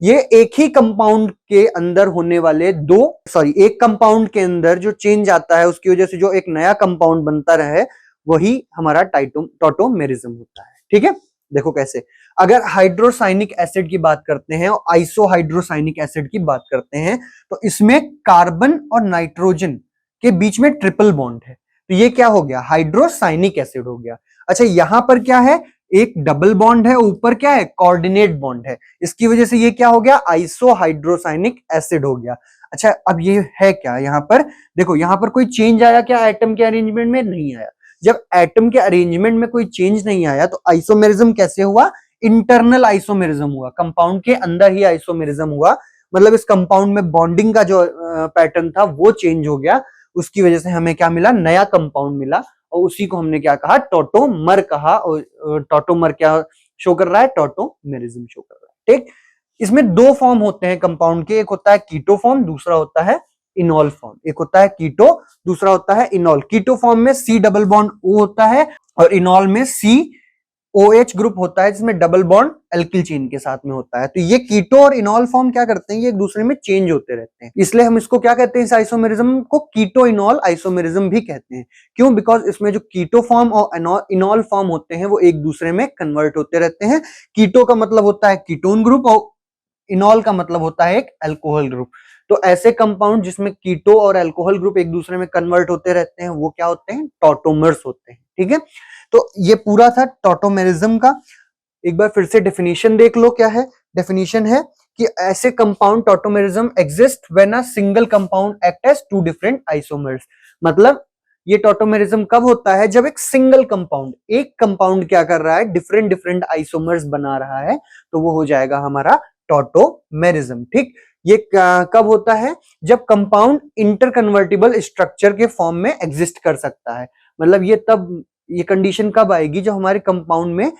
ये एक ही कंपाउंड के अंदर होने वाले एक कंपाउंड के अंदर जो चेंज आता है उसकी वजह से जो एक नया कंपाउंड बनता रहे वही हमारा टोटोमेरिज्म होता है। ठीक है, देखो कैसे। अगर हाइड्रोसाइनिक एसिड की बात करते हैं और आइसोहाइड्रोसाइनिक एसिड की बात करते हैं तो इसमें कार्बन और नाइट्रोजन के बीच में ट्रिपल बॉन्ड है, तो ये क्या हो गया? हाइड्रोसाइनिक एसिड हो गया। अच्छा, यहां पर क्या है? एक डबल बॉन्ड है, ऊपर क्या है? कोऑर्डिनेट बॉन्ड है, इसकी वजह से ये क्या हो गया? आइसोहाइड्रोसाइनिक एसिड हो गया। अच्छा, अब ये है क्या? यहां पर देखो, यहां पर कोई चेंज आया क्या एटम के अरेंजमेंट में? नहीं आया। जब एटम के अरेंजमेंट में कोई चेंज नहीं आया तो आइसोमेरिज्म कैसे हुआ? इंटरनल आइसोमेरिज्म हुआ, कंपाउंड के अंदर ही आइसोमेरिज्म हुआ। मतलब इस कंपाउंड में बॉन्डिंग का जो पैटर्न था वो चेंज हो गया, उसकी वजह से हमें क्या मिला? नया कंपाउंड मिला, और उसी को हमने क्या कहा? टोटोमर कहा। और टोटोमर क्या शो कर रहा है? टोटोमेरिज्म शो कर रहा है। ठीक, इसमें दो फॉर्म होते हैं कंपाउंड के, एक होता है कीटो फॉर्म, दूसरा होता है इनॉल फॉर्म। एक होता है कीटो, दूसरा होता है इनॉल। कीटो फॉर्म में सी डबल बॉन्ड ओ होता है और इनॉल में सी OH ग्रुप होता है जिसमें डबल बॉन्ड एल्किल चेन के साथ में होता है। तो ये कीटो और इनॉल फॉर्म क्या करते हैं? ये एक दूसरे में चेंज होते रहते हैं, इसलिए हम इसको क्या कहते हैं? इस आइसोमेरिज्म को कीटो इनॉल आइसोमेरिज्म भी कहते हैं। क्यों? बिकॉज इसमें जो कीटो फॉर्म और इनॉल फॉर्म होते हैं वो एक दूसरे में कन्वर्ट होते रहते हैं। कीटो का मतलब होता है कीटोन ग्रुप और इनॉल का मतलब होता है एक अल्कोहल ग्रुप। तो ऐसे कंपाउंड जिसमें कीटो और अल्कोहल ग्रुप एक दूसरे में कन्वर्ट होते रहते हैं वो क्या होते हैं? टोटोमर्स होते हैं। ठीक है, तो ये पूरा था टोटोमेरिज्म का। एक बार फिर से डेफिनेशन देख लो, क्या है? डेफिनेशन है कि ऐसे compound tautomerism exist when a single compound act as two different isomers. मतलब ये टोटोमेरिज्म कब होता है? जब एक सिंगल कंपाउंड, एक कंपाउंड क्या कर रहा है? डिफरेंट डिफरेंट आइसोमर्स बना रहा है, तो वो हो जाएगा हमारा टोटोमेरिज्म। ठीक, ये कब होता है? जब कंपाउंड इंटरकन्वर्टिबल स्ट्रक्चर के फॉर्म में एग्जिस्ट कर सकता है। मतलब ये कंडीशन कब आएगी? जब हमारे कंपाउंड में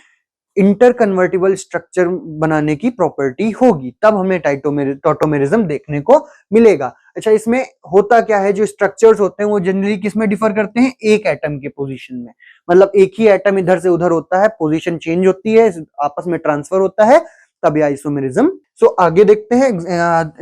इंटरकन्वर्टिबल स्ट्रक्चर बनाने की प्रॉपर्टी होगी, तब हमें टोटोमेरिज्म देखने को मिलेगा। अच्छा, इसमें होता क्या है? जो स्ट्रक्चर्स होते हैं वो जनरली किस में डिफर करते हैं? एक एटम के पोजीशन में। मतलब एक ही एटम इधर से उधर होता है, पोजीशन चेंज होती है, आपस में ट्रांसफर होता है, तब ये आइसोमेरिज्म। सो आगे देखते हैं।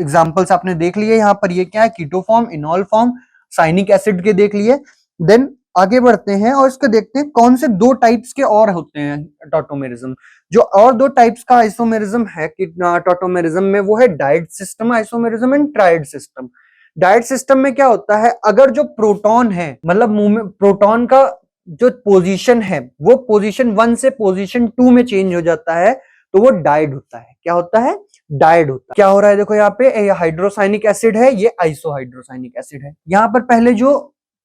एग्जांपल्स आपने देख लिए यहाँ पर, ये क्या है? Keto form, enol form, cyanic acid के देख लिए। देन आगे बढ़ते हैं और इसको देखते हैं कौन से दो टाइप्स के और होते हैं टोटोमेरिज्म। जो और दो टाइप्स का आइसोमेरिज्म है कि टोटोमेरिज्म में, वो है dyad system isomerism and triad system. Dyad system में क्या होता है? अगर जो प्रोटॉन है, मतलब प्रोटॉन का जो पोजीशन है वो पोजीशन 1 से पोजीशन 2 में चेंज हो जाता है, तो वो डायड होता है। क्या होता है? डायड होता है। क्या हो रहा है? देखो यहाँ पे, ये हाइड्रोसाइनिक एसिड है, ये आइसोहाइड्रोसाइनिक एसिड है। यहाँ पर पहले जो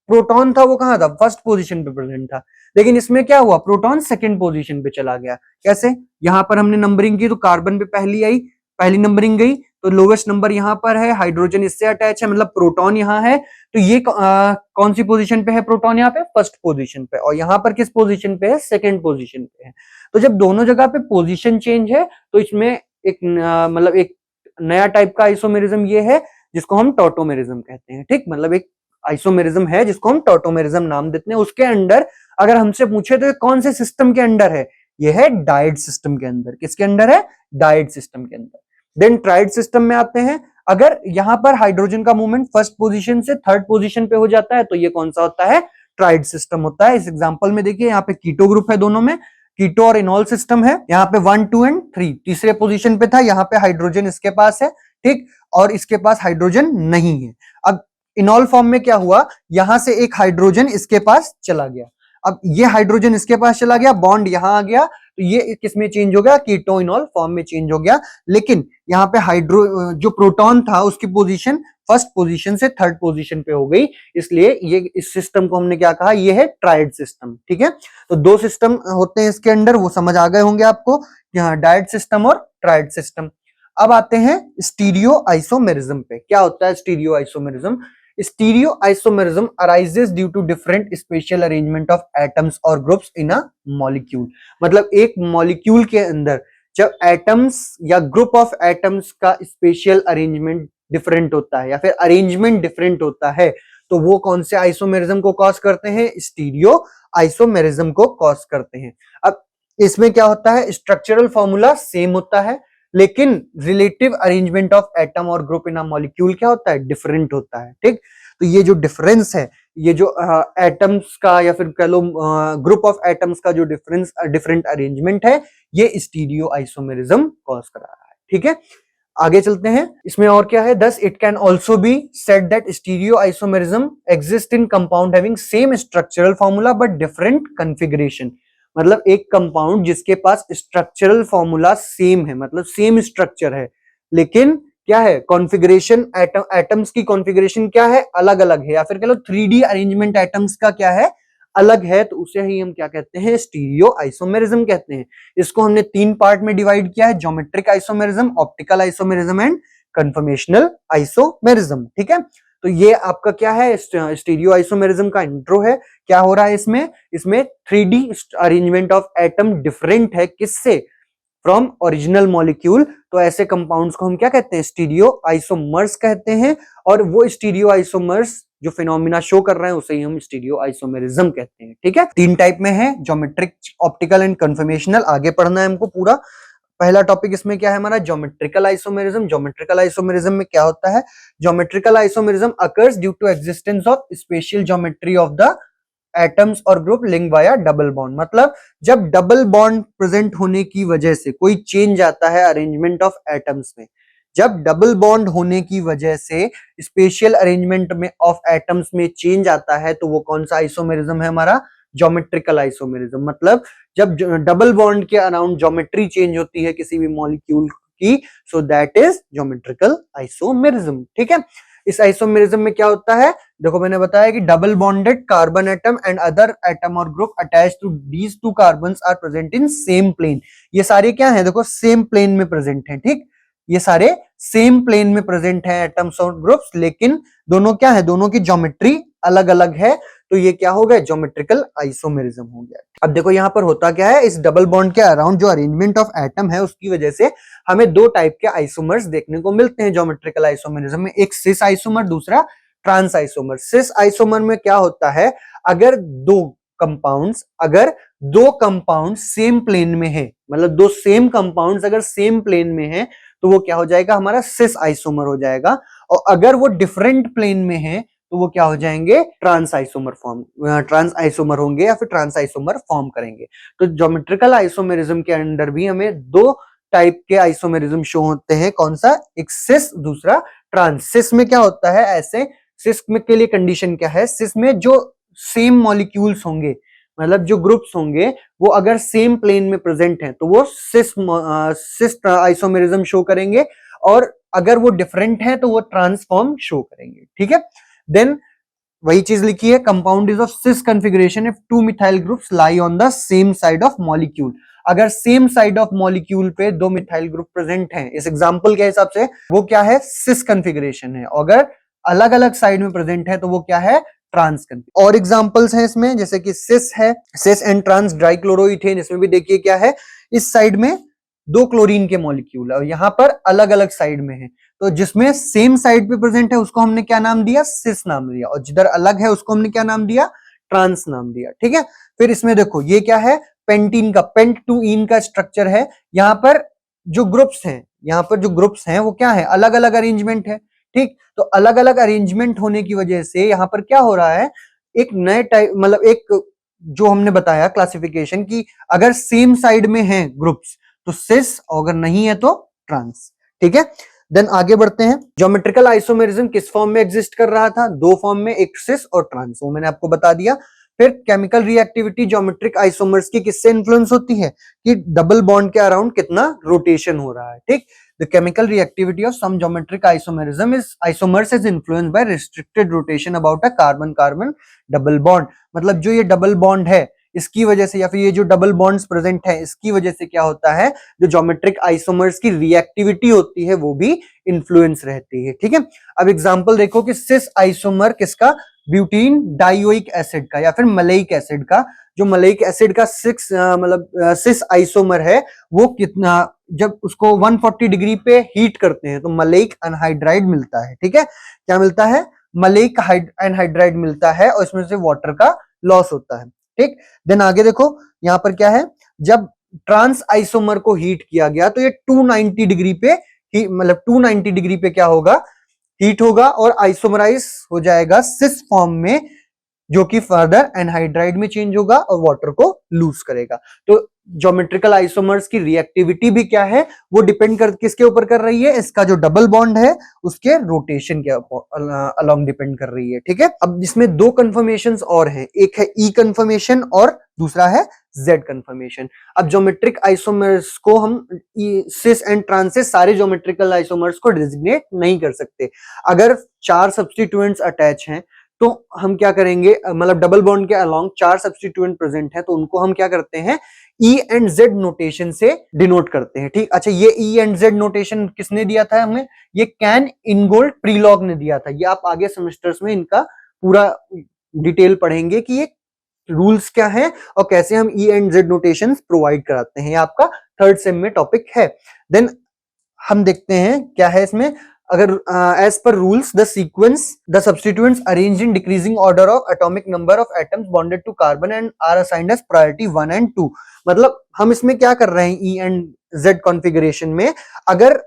प्रोटॉन था वो कहां था? फर्स्ट पोजीशन पे प्रेजेंट था, लेकिन इसमें क्या हुआ? प्रोटॉन सेकंड पोजीशन पे चला गया। कैसे? यहां पर हमने नंबरिंग की तो कार्बन पे पहली नंबरिंग गई, तो लोवेस्ट नंबर यहां पर है, हाइड्रोजन इससे अटैच है, मतलब प्रोटॉन यहां है। तो ये कौन सी पोजीशन पे है प्रोटॉन? यहाँ पे फर्स्ट पोजीशन पे, और यहाँ पर किस पोजीशन पे है? सेकंड पोजीशन पे है। तो जब दोनों जगह पे पोजीशन चेंज है तो इसमें मतलब एक नया टाइप का आइसोमेरिज्म ये है जिसको हम टोटोमेरिज्म कहते हैं। ठीक, मतलब एक आइसोमेरिज्म है जिसको हम टोटोमेरिज्म नाम देते हैं। उसके अंडर अगर हमसे पूछे तो कौन से सिस्टम के अंडर है? यह है डायड सिस्टम के अंदर। किसके अंदर है? डायड सिस्टम के अंदर। देन ट्राइड सिस्टम में आते हैं। अगर यहां पर हाइड्रोजन का मूवमेंट फर्स्ट पोजीशन से थर्ड पोजीशन पे हो जाता है तो ये कौन सा होता है? ट्राइड सिस्टम होता है। इस एग्जांपल में देखिए, यहाँ पे कीटो ग्रुप है, दोनों में कीटो और इनॉल सिस्टम है। यहाँ पे 1, 2 एंड 3 तीसरे पोजीशन पे था, यहाँ पे हाइड्रोजन इसके पास है। ठीक, और इसके पास हाइड्रोजन नहीं है। अब इनॉल फॉर्म में क्या हुआ? यहां से एक हाइड्रोजन इसके पास चला गया। अब ये हाइड्रोजन इसके पास चला गया, बॉन्ड यहां आ गया, तो ये किसमें चेंज हो गया? कीटो इनॉल फॉर्म में चेंज हो गया। लेकिन यहाँ पे जो प्रोटॉन था उसकी पोजीशन फर्स्ट पोजीशन से थर्ड पोजीशन पे हो गई, इसलिए ये इस सिस्टम को हमने क्या कहा? ये है ट्राइड सिस्टम। ठीक है, तो दो सिस्टम होते हैं इसके अंदर, वो समझ आ गए होंगे आपको, यहाँ डायड सिस्टम और ट्राइड सिस्टम। अब आते हैं स्टीरियो आइसोमेरिज्म पे। क्या होता है stereo isomerism? Stereo isomerism arises due to different spatial arrangement of atoms or groups in a molecule। मतलब एक मॉलिक्यूल के अंदर जब एटम्स या ग्रुप ऑफ एटम्स का स्पेशियल अरेंजमेंट डिफरेंट होता है या फिर अरेंजमेंट डिफरेंट होता है, तो वो कौन से आइसोमेरिज्म को कॉज करते हैं? स्टीरियो आइसोमेरिज्म को कॉज करते हैं। अब इसमें क्या होता है, स्ट्रक्चरल फॉर्मूला सेम होता है, लेकिन relative arrangement of atom or group in a molecule क्या होता है? डिफरेंट होता है। ठीक, तो ये जो डिफरेंस है, ये जो एटम्स का या फिर कह लो ग्रुप ऑफ एटम्स का जो डिफरेंट अरेंजमेंट है, ये स्टीरियो आइसोमेरिज्म कॉज कर रहा है। ठीक है, आगे चलते हैं। इसमें और क्या है, thus it can also be said that stereo isomerism exist in compound having same structural formula but different configuration. मतलब एक कंपाउंड जिसके पास स्ट्रक्चरल फॉर्मूला सेम है, मतलब सेम स्ट्रक्चर है, लेकिन क्या है, कॉन्फ़िगरेशन एटम्स की कॉन्फ़िगरेशन क्या है, अलग अलग है, या फिर कह लो 3D अरेंजमेंट एटम्स का क्या है, अलग है, तो उसे ही हम क्या कहते हैं? स्टीरियो आइसोमेरिज्म कहते हैं। इसको हमने 3 पार्ट में डिवाइड किया है, geometric isomerism, optical isomerism and conformational isomerism. ठीक है, तो ये आपका क्या है, स्टीरियो आइसोमेरिज्म का इंट्रो है। क्या हो रहा है इसमें 3D arrangement of atom different है, किससे? From original molecule. तो ऐसे कंपाउंड्स को हम क्या कहते हैं? स्टीरियो आइसोमर्स कहते हैं, और वो स्टीरियो आइसोमर्स जो फिनोमिना शो कर रहे हैं उसे ही हम स्टीरियो आइसोमेरिज्म कहते हैं। ठीक है, 3 टाइप में है, ज्योमेट्रिक, ऑप्टिकल एंड कन्फर्मेशनल। आगे पढ़ना है हमको पूरा। पहला टॉपिक इसमें क्या है हमारा? Geometrical isomerism. ज्योमेट्रिकल आइसोमेरिज्म में क्या होता है? Geometrical isomerism occurs due to existence of spatial geometry of the atoms or group link via double bond. मतलब जब डबल बॉन्ड प्रेजेंट होने की वजह से कोई चेंज आता है अरेंजमेंट ऑफ एटम्स में, जब डबल बॉन्ड होने की वजह से स्पेशल अरेंजमेंट में ऑफ एटम्स में चेंज आता है, तो वो कौन सा आइसोमेरिज्म है हमारा? Geometrical isomerism. मतलब जब डबल बॉन्ड के अराउंड ज्योमेट्री चेंज होती है किसी भी मॉलिक्यूल की, so that is geometrical isomerism. ठीक है, इस आइसोमेरिज्म में क्या होता है? देखो मैंने बताया कि double bonded carbon atom and other atom or group attach to these two carbons are present in same plane. ये सारे क्या है? देखो सेम प्लेन में प्रेजेंट हैं। ठीक, ये सारे सेम प्लेन में प्रेजेंट हैं एटम्स और ग्रुप्स, लेकिन दोनों क्या है? दोनों की ज्योमेट्री अलग अलग है, तो ये क्या हो गया? ज्योमेट्रिकल आइसोमेरिज्म हो गया। अब देखो यहाँ पर होता क्या है, इस डबल बॉन्ड के अराउंड जो अरेंजमेंट ऑफ एटम है उसकी वजह से हमें 2 टाइप के आइसोमर्स देखने को मिलते हैं ज्योमेट्रिकल आइसोमेरिज्म में। एक सिस आइसोमर, दूसरा ट्रांस आइसोमर। सिस आइसोमर में क्या होता है, अगर दो कंपाउंड सेम प्लेन में है, मतलब 2 सेम कंपाउंड्स अगर सेम प्लेन में है, तो वो क्या हो जाएगा? हमारा सिस आइसोमर हो जाएगा। और अगर वो डिफरेंट प्लेन में है तो वो क्या हो जाएंगे? ट्रांस आइसोमर होंगे या फिर ट्रांस आइसोमर फॉर्म करेंगे। तो ज्योमेट्रिकल आइसोमेरिज्म के अंदर भी हमें 2 टाइप के आइसोमेरिज्म शो होते हैं। कौन सा? एक सिस, दूसरा ट्रांस। सिस में क्या होता है? ऐसे सिस में के लिए कंडीशन क्या है? सिस में जो सेम मॉलिक्यूल्स होंगे, मतलब जो ग्रुप्स होंगे, वो अगर सेम प्लेन में प्रेजेंट हैं तो वो सिस आइसोमेरिज्म शो करेंगे, और अगर वो डिफरेंट है तो वो ट्रांसफॉर्म शो करेंगे। ठीक है, देन वही चीज लिखी है, compound is of cis configuration if 2 methyl groups lie on the same side of molecule. अगर सेम साइड ऑफ मॉलिक्यूल पे 2 मिथाइल ग्रुप प्रेजेंट हैं, इस एग्जांपल के हिसाब से वो क्या है? सिस कॉन्फ़िगरेशन है। अगर अलग अलग साइड में प्रेजेंट है तो वो क्या है? Trans configuration. और एग्जांपल्स हैं इसमें, जैसे कि सिस है, सिस एंड ट्रांस डाइक्लोरोइथेन। इसमें भी देखिए क्या है, इस साइड में 2 क्लोरीन के मॉलिक्यूल और यहाँ पर अलग अलग साइड में है, तो जिसमें सेम साइड पे प्रेजेंट है उसको हमने क्या नाम दिया? सिस नाम दिया, और जिधर अलग है उसको हमने क्या नाम दिया? ट्रांस नाम दिया। ठीक है, फिर इसमें देखो ये क्या है? पेंटीन का, पेंट टू इन का स्ट्रक्चर है। यहाँ पर जो ग्रुप्स हैं वो क्या है? अलग अलग अरेंजमेंट है। ठीक, तो अलग अलग अरेंजमेंट होने की वजह से यहाँ पर क्या हो रहा है? एक नए टाइप, मतलब एक जो हमने बताया क्लासिफिकेशन की, अगर सेम साइड में है ग्रुप्स तो सिस, और अगर नहीं है तो ट्रांस। ठीक है, देन आगे बढ़ते हैं। ज्योमेट्रिकल आइसोमेरिज्म किस फॉर्म में एग्जिस्ट कर रहा था? 2 फॉर्म में, एक सिस और ट्रांस, वो मैंने आपको बता दिया। फिर केमिकल रिएक्टिविटी ज्योमेट्रिक आइसोमर्स की किससे इन्फ्लुएंस होती है? कि डबल बॉन्ड के अराउंड कितना रोटेशन हो रहा है। ठीक, the chemical reactivity of some geometric isomers is influenced by restricted rotation about a carbon carbon double bond. मतलब जो ये डबल बॉन्ड है इसकी वजह से, या फिर ये जो डबल बॉन्ड्स प्रेजेंट है इसकी वजह से क्या होता है? जो ज्योमेट्रिक आइसोमर्स की रिएक्टिविटी होती है वो भी इन्फ्लुएंस रहती है। ठीक है, अब एग्जांपल देखो कि सिस आइसोमर किसका? ब्यूटीन डाइओइक एसिड का या फिर मलेइक एसिड का। जो मलेइक एसिड का सिस आइसोमर है वो कितना, जब उसको 140 डिग्री पे हीट करते हैं तो मलेइक एनहाइड्राइड मिलता है। ठीक है, क्या मिलता है? मलेइक एनहाइड्राइड मिलता है और इसमें से वाटर का लॉस होता है। ठीक, देन आगे देखो यहाँ पर क्या है, जब ट्रांस आइसोमर को हीट किया गया तो ये 290 डिग्री पे मतलब 290 डिग्री पे क्या होगा, हीट होगा और आइसोमराइज हो जाएगा सिस फॉर्म में, जो कि फर्दर एनहाइड्राइड में चेंज होगा और वाटर को लूज करेगा। तो ज्योमेट्रिकल आइसोमर्स की रिएक्टिविटी भी क्या है, वो डिपेंड कर किसके ऊपर कर रही है, इसका जो डबल बॉन्ड है उसके रोटेशन के अलोंग डिपेंड कर रही है। ठीक है, अब इसमें दो कन्फर्मेशंस और हैं, एक है ई कन्फर्मेशन और दूसरा है जेड कन्फर्मेशन। अब ज्योमेट्रिक आइसोमर्स को हम सिस एंड ट्रांसिस सारे ज्योमेट्रिकल आइसोमर्स को डिजिग्नेट नहीं कर सकते। अगर 4 सब्स्टिट्यूएंट्स अटैच हैं तो हम क्या करेंगे, मतलब डबल बॉन्ड के अलोंग 4 सब्स्टिट्यूएंट प्रेजेंट है तो उनको हम क्या करते हैं, ई एंड जेड नोटेशन से डिनोट करते हैं। ठीक, अच्छा ये ई एंड जेड नोटेशन किसने दिया था हमें? ये कैन इनगोल्ड प्रीलॉग ने दिया था। ये आप आगे सेमेस्टर्स में इनका पूरा डिटेल पढ़ेंगे कि ये रूल्स क्या है और कैसे हम E and Z notation provide कराते हैं। ये आपका 3rd सेम में टॉपिक है। देन हम देखते हैं क्या है इसमें, अगर as per rules the sequence the substituents arranged in decreasing order of atomic number of atoms bonded to carbon and are assigned as priority 1 and 2। मतलब हम इसमें क्या कर रहे हैं, ई एंड जेड कॉन्फ़िगरेशन में, अगर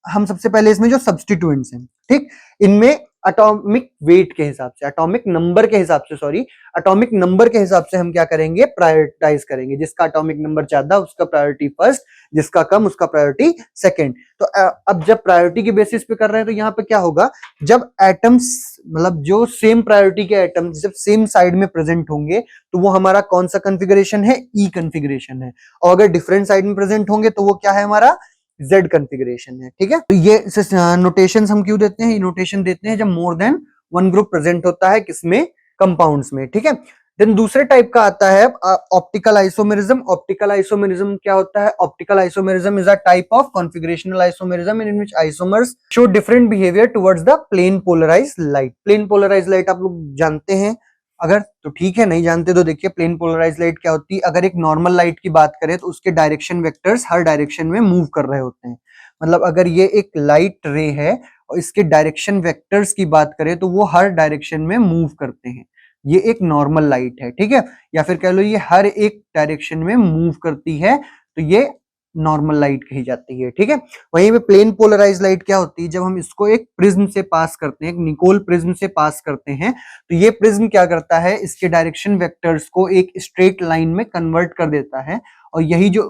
हम सबसे पहले इसमें जो सब्स्टिट्यूएंट्स हैं, ठीक, इनमें एटॉमिक वेट के हिसाब से, एटॉमिक नंबर के हिसाब से, सॉरी एटॉमिक नंबर के हिसाब से हम क्या करेंगे, प्रायोरिटाइज करेंगे। जिसका एटॉमिक नंबर ज्यादा उसका प्रायोरिटी फर्स्ट, जिसका कम उसका प्रायोरिटी सेकंड। तो अब जब प्रायोरिटी के बेसिस पे कर रहे हैं तो यहाँ पे क्या होगा, जब एटम्स मतलब जो सेम प्रायोरिटी के एटम्स जब सेम साइड में प्रेजेंट होंगे तो वो हमारा कौन सा कॉन्फ़िगरेशन है, ई कॉन्फ़िगरेशन है। और अगर डिफरेंट साइड में प्रेजेंट होंगे तो वो क्या है, हमारा Z कॉन्फ़िगरेशन है। ठीक है, तो ये नोटेशंस हम क्यों देते हैं, ये नोटेशन देते हैं जब मोर देन 1 ग्रुप प्रेजेंट होता है किसमें, कंपाउंड्स में। ठीक है, देन दूसरे टाइप का आता है ऑप्टिकल आइसोमेरिज्म। ऑप्टिकल आइसोमेरिज्म क्या होता है? Optical isomerism is a type of configurational isomerism in which isomers show different behaviour towards the plane polarized light. Plane polarized light आप लोग जानते हैं, अगर तो ठीक है, नहीं जानते तो देखिए प्लेन पोलराइज्ड लाइट क्या होती है। अगर एक नॉर्मल लाइट की बात करें तो उसके डायरेक्शन वेक्टर्स हर डायरेक्शन में मूव कर रहे होते हैं। मतलब अगर ये एक लाइट रे है और इसके डायरेक्शन वेक्टर्स की बात करें तो वो हर डायरेक्शन में मूव करते हैं। ये एक नॉर्मल लाइट है, ठीक है, या फिर कह लो ये हर एक डायरेक्शन में मूव करती है, तो ये नॉर्मल लाइट कही जाती है। ठीक है, वहीं पे प्लेन पोलराइज्ड लाइट क्या होती है, जब हम इसको एक प्रिज्म से पास करते हैं, एक निकोल प्रिज्म से पास करते हैं, तो ये प्रिज्म क्या करता है, इसके डायरेक्शन वेक्टर्स को एक स्ट्रेट लाइन में कन्वर्ट कर देता है और यही जो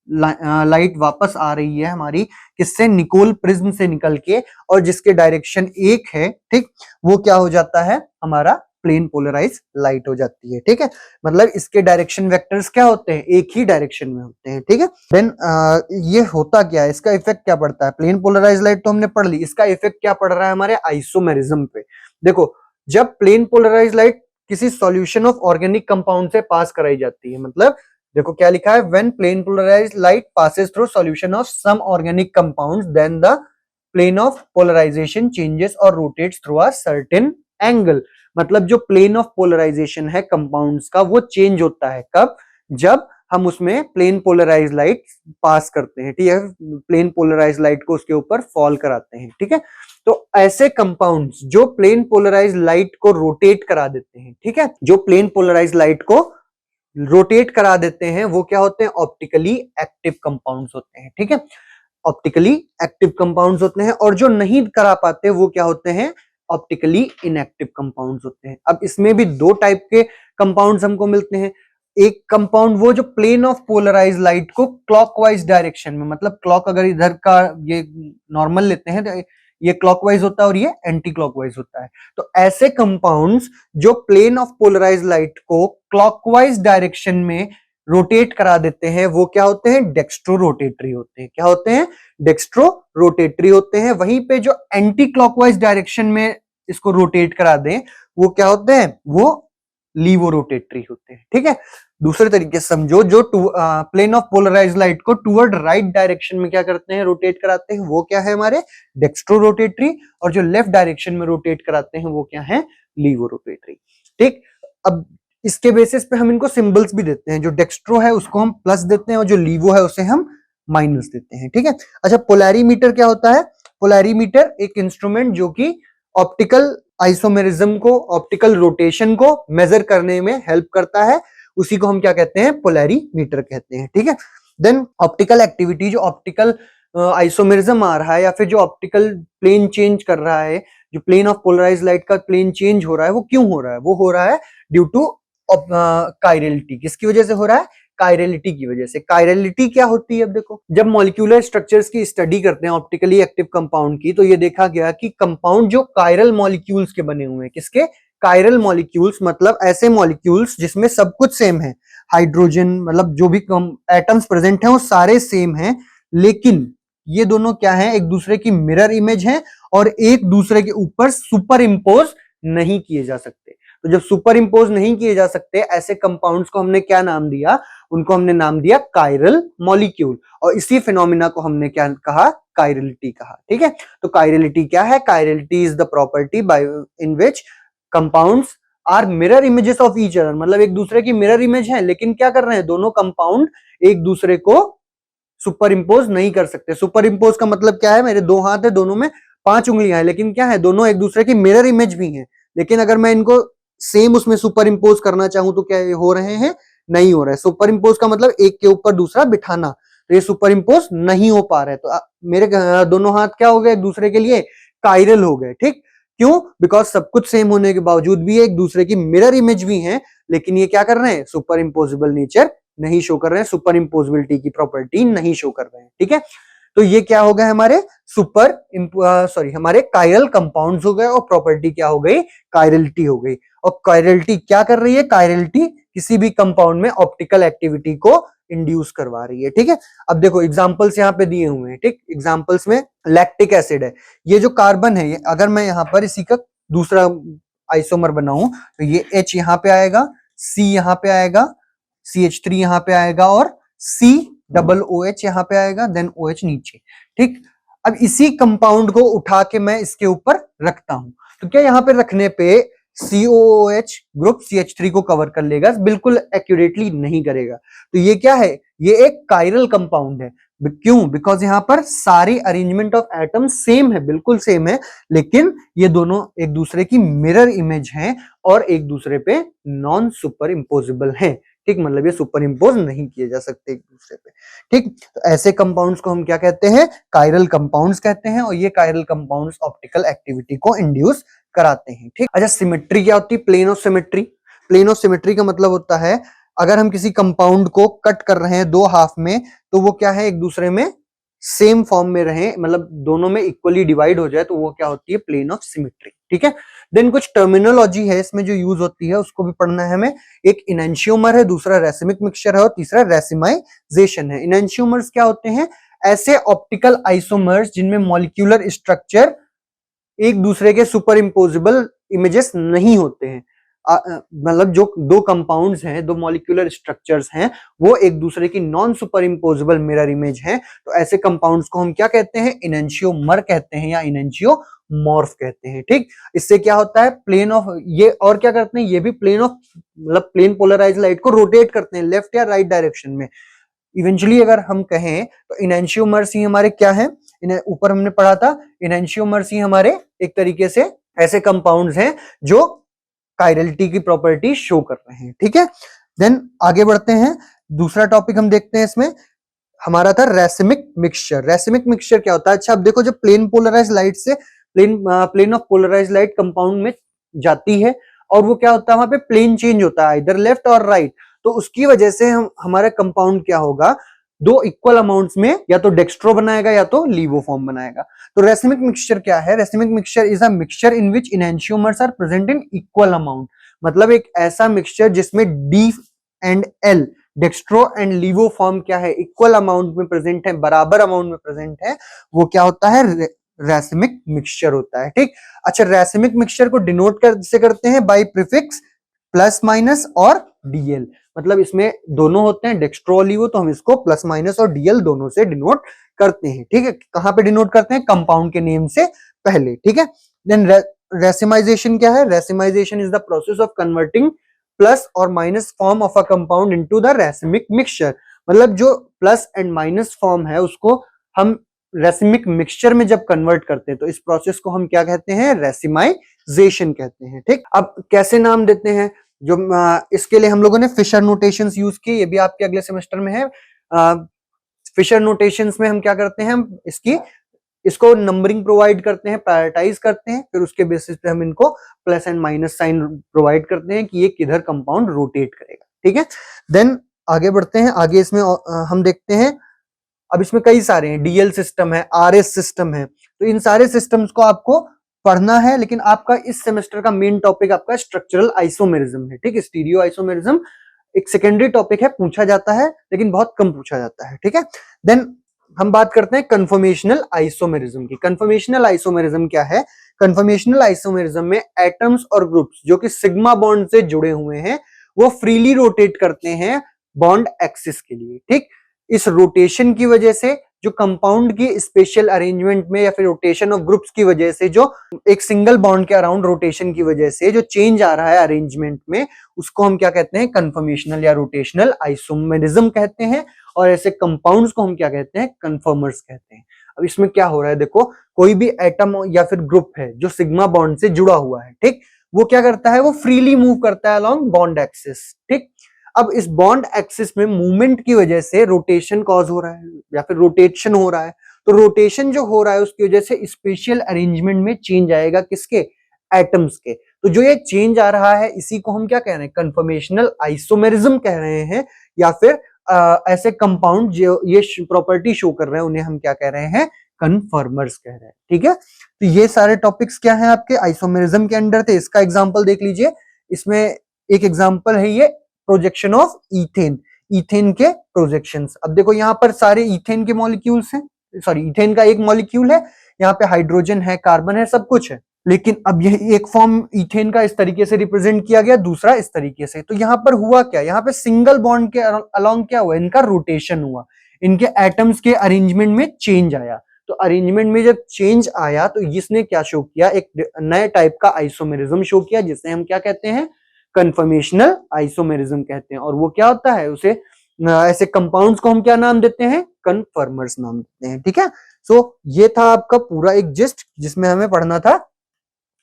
लाइट वापस आ रही है हमारी किससे, निकोल प्रिज्म से निकल के, और जिसके डायरेक्शन एक है, ठीक, वो क्या हो जाता है, हमारा प्लेन पोलराइज लाइट हो जाती है। ठीक है, मतलब इसके डायरेक्शन वेक्टर्स क्या होते हैं, एक ही डायरेक्शन में होते हैं। ठीक है, देन ये होता क्या है, इसका इफेक्ट क्या पड़ता है। प्लेन पोलराइज लाइट तो हमने पढ़ ली, इसका इफेक्ट क्या पड़ रहा है हमारे आइसोमेरिज्म पे। देखो, जब प्लेन पोलराइज लाइट किसी सॉल्यूशन ऑफ ऑर्गेनिक कंपाउंड से पास कराई जाती है, मतलब देखो क्या लिखा है, when plane polarized light passes through solution of some organic compounds then the plane of polarization changes or rotates through a certain angle. मतलब जो प्लेन ऑफ पोलराइजेशन है कंपाउंड्स का वो चेंज होता है कब, जब हम उसमें प्लेन पोलराइज लाइट पास करते हैं। ठीक है, प्लेन पोलराइज लाइट को उसके ऊपर फॉल कराते हैं। ठीक है, तो ऐसे कंपाउंड्स जो प्लेन पोलराइज लाइट को रोटेट करा देते हैं, ठीक है, जो प्लेन पोलराइज लाइट को रोटेट करा देते हैं वो क्या होते हैं, ऑप्टिकली एक्टिव कंपाउंड्स होते हैं। ठीक है, ऑप्टिकली एक्टिव कंपाउंड्स होते हैं, और जो नहीं करा पाते वो क्या होते हैं, ऑप्टिकली इनएक्टिव कंपाउंड्स होते हैं। अब इसमें भी दो टाइप के कंपाउंड्स हमको मिलते हैं। एक कंपाउंड वो जो प्लेन ऑफ पोलराइज लाइट को क्लॉकवाइज डायरेक्शन में, मतलब क्लॉक अगर इधर का ये नॉर्मल लेते हैं तो ये क्लॉकवाइज होता है और ये एंटी क्लॉकवाइज होता है। तो ऐसे कंपाउंड्स जो प्लेन ऑफ पोलराइज लाइट को क्लॉकवाइज डायरेक्शन में रोटेट करा देते हैं वो क्या होते हैं, डेक्स्ट्रो रोटेटरी होते हैं। क्या होते हैं, डेक्स्ट्रो रोटेटरी होते हैं। वहीं पे जो एंटी क्लॉकवाइज डायरेक्शन में इसको रोटेट करा दें वो क्या होते हैं, वो लीवो रोटेटरी होते हैं। ठीक है, दूसरे तरीके से समझो, जो प्लेन ऑफ पोलराइज लाइट को टुवर्ड राइट डायरेक्शन में क्या करते हैं, रोटेट कराते हैं, वो क्या है हमारे डेक्स्ट्रो रोटेटरी, और जो लेफ्ट डायरेक्शन में रोटेट कराते हैं वो क्या है, लीवो रोटेटरी। ठीक, अब इसके बेसिस पे हम इनको सिंबल्स भी देते हैं, जो डेक्स्ट्रो है उसको हम प्लस देते हैं और जो लीवो है उसे हम माइनस देते हैं। ठीक है, अच्छा पोलैरीमीटर क्या होता है? पोलैरीमीटर एक इंस्ट्रूमेंट जो कि ऑप्टिकल आइसोमेरिज्म को, ऑप्टिकल रोटेशन को मेजर करने में हेल्प करता है, उसी को हम क्या कहते हैं? पोलैरीमीटर कहते हैं। ठीक है, देन ऑप्टिकल एक्टिविटी, जो ऑप्टिकल आइसोमेरिज्म आ रहा है या फिर जो ऑप्टिकल प्लेन चेंज कर रहा है, जो प्लेन ऑफ पोलराइज्ड लाइट का प्लेन चेंज हो रहा है, वो क्यों हो रहा है? वो हो रहा है ड्यू टू कायरलिटी। किसकी वजह से हो रहा है? कायरलिटी की वजह से। कायरलिटी क्या होती है? अब देखो, जब मॉलिक्यूलर स्ट्रक्चर्स की स्टडी करते हैं ऑप्टिकली एक्टिव कंपाउंड की, तो ये देखा गया कि कंपाउंड जो कायरल मॉलिक्यूल्स के बने हुए हैं, किसके? कायरल मॉलिक्यूल्स, मतलब ऐसे मॉलिक्यूल्स जिसमें सब कुछ सेम है, हाइड्रोजन, मतलब जो भी एटम्स प्रेजेंट हैं वो सारे सेम हैं, लेकिन ये दोनों क्या है? एक दूसरे की मिरर इमेज है और एक दूसरे के ऊपर सुपर इंपोज नहीं किए जा सकते। तो जब सुपर इंपोज नहीं किए जा सकते, ऐसे कंपाउंड्स को हमने क्या नाम दिया? उनको हमने नाम दिया कायरल मॉलिक्यूल, और इसी फिनोमिना को हमने क्या कहा? कायरलिटी कहा। ठीक है, तो कायरलिटी क्या है? Chirality is the property by in which compounds are mirror images of each other, मतलब एक दूसरे की मिरर इमेज है, लेकिन क्या कर रहे हैं? दोनों कंपाउंड एक दूसरे को सुपर इंपोज नहीं कर सकते। सुपर इंपोज का मतलब क्या है? मेरे दो हाथ है, दोनों में 5 उंगलियां हैं, लेकिन क्या है? दोनों एक दूसरे की मिरर इमेज भी हैं, लेकिन अगर मैं इनको सेम उसमें सुपर इंपोज करना चाहूं तो क्या ये हो रहे हैं? नहीं हो रहा है। सुपर इंपोज का मतलब एक के ऊपर दूसरा बिठाना, तो ये सुपर इंपोज नहीं हो पा रहा है। तो मेरे दोनों हाथ क्या हो गए? एक दूसरे के लिए कायरल हो गए। ठीक, क्यों? बिकॉज सब कुछ सेम होने के बावजूद भी एक दूसरे की मिरर इमेज भी है, लेकिन ये क्या कर रहे हैं? सुपर इंपोजिबल नेचर नहीं शो कर रहे हैं, सुपर इंपोजिबिलिटी की प्रॉपर्टी नहीं शो कर रहे हैं। ठीक है, तो ये क्या हो गया? हमारे हमारे कायरल कंपाउंड्स हो गए, और प्रॉपर्टी क्या हो गई? कायरलिटी हो गई। और कायरलिटी क्या कर रही है? कायरलिटी किसी भी कंपाउंड में ऑप्टिकल एक्टिविटी को इंड्यूस करवा रही है। ठीक है, अब देखो एग्जांपल्स यहाँ पे दिए हुए हैं। ठीक, एग्जांपल्स में लैक्टिक एसिड है, ये जो कार्बन है, ये अगर मैं यहाँ पर इसी का दूसरा आइसोमर बनाऊं तो ये H यहाँ पे आएगा, C यहाँ पे आएगा, CH3 यहाँ पे आएगा और COOH यहाँ पे आएगा, देन OH नीचे। ठीक, अब इसी कंपाउंड को उठा के मैं इसके ऊपर रखता हूं, तो क्या यहाँ पे रखने पे COOH ग्रुप CH3 को कवर कर लेगा? बिल्कुल एक्यूरेटली नहीं करेगा। तो ये क्या है? ये एक कायरल कंपाउंड है। क्यों? बिकॉज यहाँ पर सारी अरेंजमेंट ऑफ एटम सेम है, बिल्कुल सेम है, लेकिन ये दोनों एक दूसरे की मिरर इमेज हैं और एक दूसरे पे नॉन सुपर इंपोजिबल हैं। ठीक, मतलब ये सुपर इंपोज नहीं किए जा सकते एक दूसरे पे। ठीक, तो ऐसे कंपाउंड्स को हम क्या कहते हैं? कायरल कंपाउंड्स कहते हैं, और ये कायरल कंपाउंड्स ऑप्टिकल एक्टिविटी को इंड्यूस कराते हैं। ठीक, अच्छा सिमेट्री क्या होती है? Plane of symmetry. Plane of symmetry का मतलब होता है अगर हम किसी कंपाउंड को कट कर रहे हैं दो हाफ में, तो वो क्या है? एक दूसरे में सेम फॉर्म में रहे, मतलब दोनों में इक्वली डिवाइड हो जाए, तो वो क्या होती है? Plane of symmetry. ठीक है, देन कुछ टर्मिनोलॉजी है इसमें जो यूज होती है, उसको भी पढ़ना है हमें। एक इनैंशियोमर है, दूसरा रेसिमिक मिक्सचर है और तीसरा रेसिमाइजेशन है। इनैंशियोमर्स क्या होते हैं? ऐसे ऑप्टिकल आइसोमर्स जिनमें मॉलिक्यूलर स्ट्रक्चर एक दूसरे के सुपर इंपोजिबल इमेजेस नहीं होते हैं, मतलब जो दो कंपाउंड्स हैं, दो मॉलिक्यूलर स्ट्रक्चर्स हैं, वो एक दूसरे की नॉन सुपर इंपोजिबल मिरर इमेज हैं, तो ऐसे कंपाउंड्स को हम क्या कहते हैं? इनैंशियोमर कहते हैं या इनैंशियोमॉर्फ कहते हैं। ठीक, इससे क्या होता है? प्लेन ऑफ ये और क्या करते हैं? ये भी प्लेन ऑफ मतलब प्लेन पोलराइज्ड लाइट को रोटेट करते हैं लेफ्ट या राइट डायरेक्शन में। इवेंचुअली अगर हम कहें तो इनैंशियोमर्स ही हमारे क्या है? ऊपर हमने पढ़ा था, इनैंशियोमर्स ही हमारे एक तरीके से ऐसे कंपाउंड्स हैं जो कायरलिटी की प्रॉपर्टी शो कर रहे हैं। ठीक है, देन आगे बढ़ते हैं। दूसरा टॉपिक हम देखते हैं इसमें, हमारा था रेसिमिक मिक्सचर। रेसिमिक मिक्सचर क्या होता है? अच्छा अब देखो, जब प्लेन पोलराइज्ड लाइट से plane of polarized light compound में जाती है और वो क्या होता है? वहां पे प्लेन चेंज होता है इधर लेफ्ट और राइट, तो उसकी वजह से हमारा कंपाउंड क्या होगा? दो इक्वल अमाउंट्स में या तो डेक्स्ट्रो बनाएगा या तो लीवो फॉर्म बनाएगा। तो रेसिमिक मिक्सचर क्या है? Racemic mixture is a mixture in which enantiomers are present in equal amount, मतलब एक ऐसा मिक्सचर जिसमें D and L dextro and laevo form क्या है? इक्वल अमाउंट में प्रेजेंट है, बराबर अमाउंट में प्रेजेंट है, वो क्या होता है? रेसिमिक मिक्सचर होता है। ठीक, अच्छा रेसिमिक मिक्सचर को डिनोट कैसे करते हैं? बाय प्रीफिक्स प्लस माइनस और DL, मतलब इसमें दोनों होते हैं डेक्स्ट्रो लीवो, तो हम इसको प्लस माइनस और DL दोनों से डिनोट करते हैं। ठीक है, कहां पे डिनोट करते हैं? कंपाउंड के नेम से पहले। ठीक है, देन रेसिमाइजेशन क्या है? Racemization is the process of converting plus or minus form of a compound into the racemic mixture. मतलब जो प्लस एंड माइनस फॉर्म है उसको हम रेसिमिक मिक्सचर में जब कन्वर्ट करते हैं तो इस प्रोसेस को हम क्या कहते हैं? रेसिमाइजेशन कहते हैं। ठीक, अब कैसे नाम देते हैं? जो इसके लिए हम लोगों ने फिशर नोटेशंस यूज किए, ये भी आपके अगले सेमेस्टर में है। फिशर नोटेशंस में हम क्या करते हैं? हम इसको नंबरिंग प्रोवाइड करते हैं, प्रायोरिटाइज करते हैं, फिर उसके बेसिस पे हम इनको plus and minus sign provide करते हैं कि ये किधर कंपाउंड रोटेट करेगा। ठीक है, देन आगे बढ़ते हैं। आगे इसमें हम देखते हैं, अब इसमें कई सारे हैं, डीएल सिस्टम है, आरएस सिस्टम है, तो इन सारे सिस्टम्स को आपको पढ़ना है। लेकिन आपका इस सेमेस्टर का मेन टॉपिक आपका स्ट्रक्चरल आइसोमेरिज्म है। ठीक, स्टीरियो आइसोमेरिज्म एक सेकेंडरी टॉपिक है, पूछा जाता है लेकिन बहुत कम पूछा जाता है। ठीक है, देन हम बात करते हैं कन्फर्मेशनल आइसोमेरिज्म की। कन्फर्मेशनल आइसोमेरिज्म क्या है? कन्फर्मेशनल आइसोमेरिज्म में एटम्स और ग्रुप्स जो कि सिग्मा बॉन्ड से जुड़े हुए हैं वो फ्रीली रोटेट करते हैं बॉन्ड एक्सिस के लिए। ठीक, इस रोटेशन की वजह से जो कंपाउंड की स्पेशल अरेंजमेंट में या फिर रोटेशन ऑफ ग्रुप्स की वजह से जो एक सिंगल बॉन्ड के अराउंड रोटेशन की वजह से जो चेंज आ रहा है अरेंजमेंट में, उसको हम क्या कहते हैं? कन्फर्मेशनल या रोटेशनल आइसोमेरिज्म कहते हैं। और ऐसे कंपाउंड्स को हम क्या कहते हैं? कन्फर्मर्स कहते हैं। अब इसमें क्या हो रहा है देखो, कोई भी एटम या फिर ग्रुप है जो सिग्मा बॉन्ड से जुड़ा हुआ है, ठीक, वो क्या करता है? वो फ्रीली मूव करता है अलोंग बॉन्ड एक्सिस। ठीक, अब इस बॉन्ड एक्सिस में मूवमेंट की वजह से रोटेशन कॉज हो रहा है या फिर रोटेशन हो रहा है, तो रोटेशन जो हो रहा है उसकी वजह से स्पेशल अरेंजमेंट में चेंज आएगा, किसके? एटम्स के। तो जो ये चेंज आ रहा है इसी को हम क्या कह रहे हैं? कन्फर्मेशनल आइसोमेरिज्म कह रहे हैं, या फिर ऐसे कंपाउंड जो ये प्रॉपर्टी शो कर रहे हैं उन्हें हम क्या कह रहे हैं? कन्फर्मर्स कह रहे हैं। ठीक है, तो ये सारे टॉपिक्स क्या हैं आपके आइसोमेरिज्म के अंडर थे। इसका एग्जांपल देख लीजिए, इसमें एक एग्जांपल है ये प्रोजेक्शन ऑफ ईथेन, ईथेन के प्रोजेक्शंस। अब देखो यहाँ पर सारे ईथेन के मॉलिक्यूल्स हैं, सॉरी ईथेन का एक मॉलिक्यूल है, यहाँ पे हाइड्रोजन है, कार्बन है, सब कुछ है, लेकिन अब यह एक फॉर्म ईथेन का इस तरीके से रिप्रेजेंट किया गया, दूसरा इस तरीके से। तो यहाँ पर हुआ क्या? यहाँ पे सिंगल बॉन्ड के अलोंग क्या हुआ? इनका रोटेशन हुआ, इनके एटम्स के अरेंजमेंट में चेंज आया। तो अरेंजमेंट में जब चेंज आया तो इसने क्या शो किया? एक नए टाइप का आइसोमेरिज्म शो किया, जिसे हम क्या कहते हैं? कन्फर्मेशनल आइसोमेरिज्म कहते हैं। और वो क्या होता है? उसे ऐसे कंपाउंड्स को हम क्या नाम देते हैं? कन्फर्मर्स नाम देते हैं। ठीक है, सो ये था आपका पूरा एक जिस्ट जिसमें हमें पढ़ना था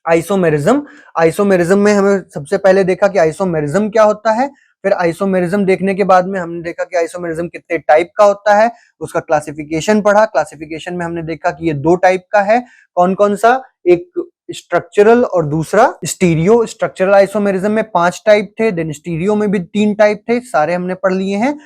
आइसोमेरिज्म। आइसोमेरिज्म में हमें सबसे पहले देखा कि आइसोमेरिज्म क्या होता है, फिर आइसोमेरिज्म देखने के बाद में हमने देखा कि आइसोमेरिज्म कितने टाइप का होता है, उसका क्लासिफिकेशन पढ़ा। क्लासिफिकेशन में हमने देखा कि ये दो टाइप का है, कौन कौन सा? एक स्ट्रक्चरल और दूसरा स्टीरियो। स्ट्रक्चरल आइसोमेरिज्म में 5 टाइप थे, देन स्टीरियो में भी 3 टाइप थे, सारे हमने पढ़ लिए हैं,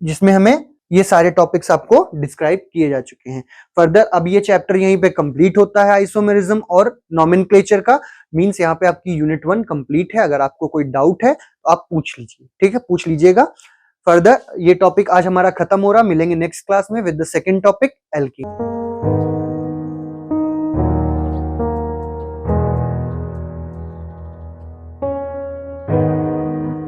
जिसमें हमें ये सारे टॉपिक्स आपको डिस्क्राइब किए जा चुके हैं। फर्दर अब ये चैप्टर यहीं पे कंप्लीट होता है आइसोमेरिज्म और नॉमेनक्लेचर का। मींस यहाँ पे आपकी यूनिट 1 कंप्लीट है। अगर आपको कोई डाउट है तो आप पूछ लीजिए, ठीक है, पूछ लीजिएगा। फर्दर ये टॉपिक आज हमारा खत्म हो रहा, मिलेंगे नेक्स्ट क्लास में with the second topic alkene.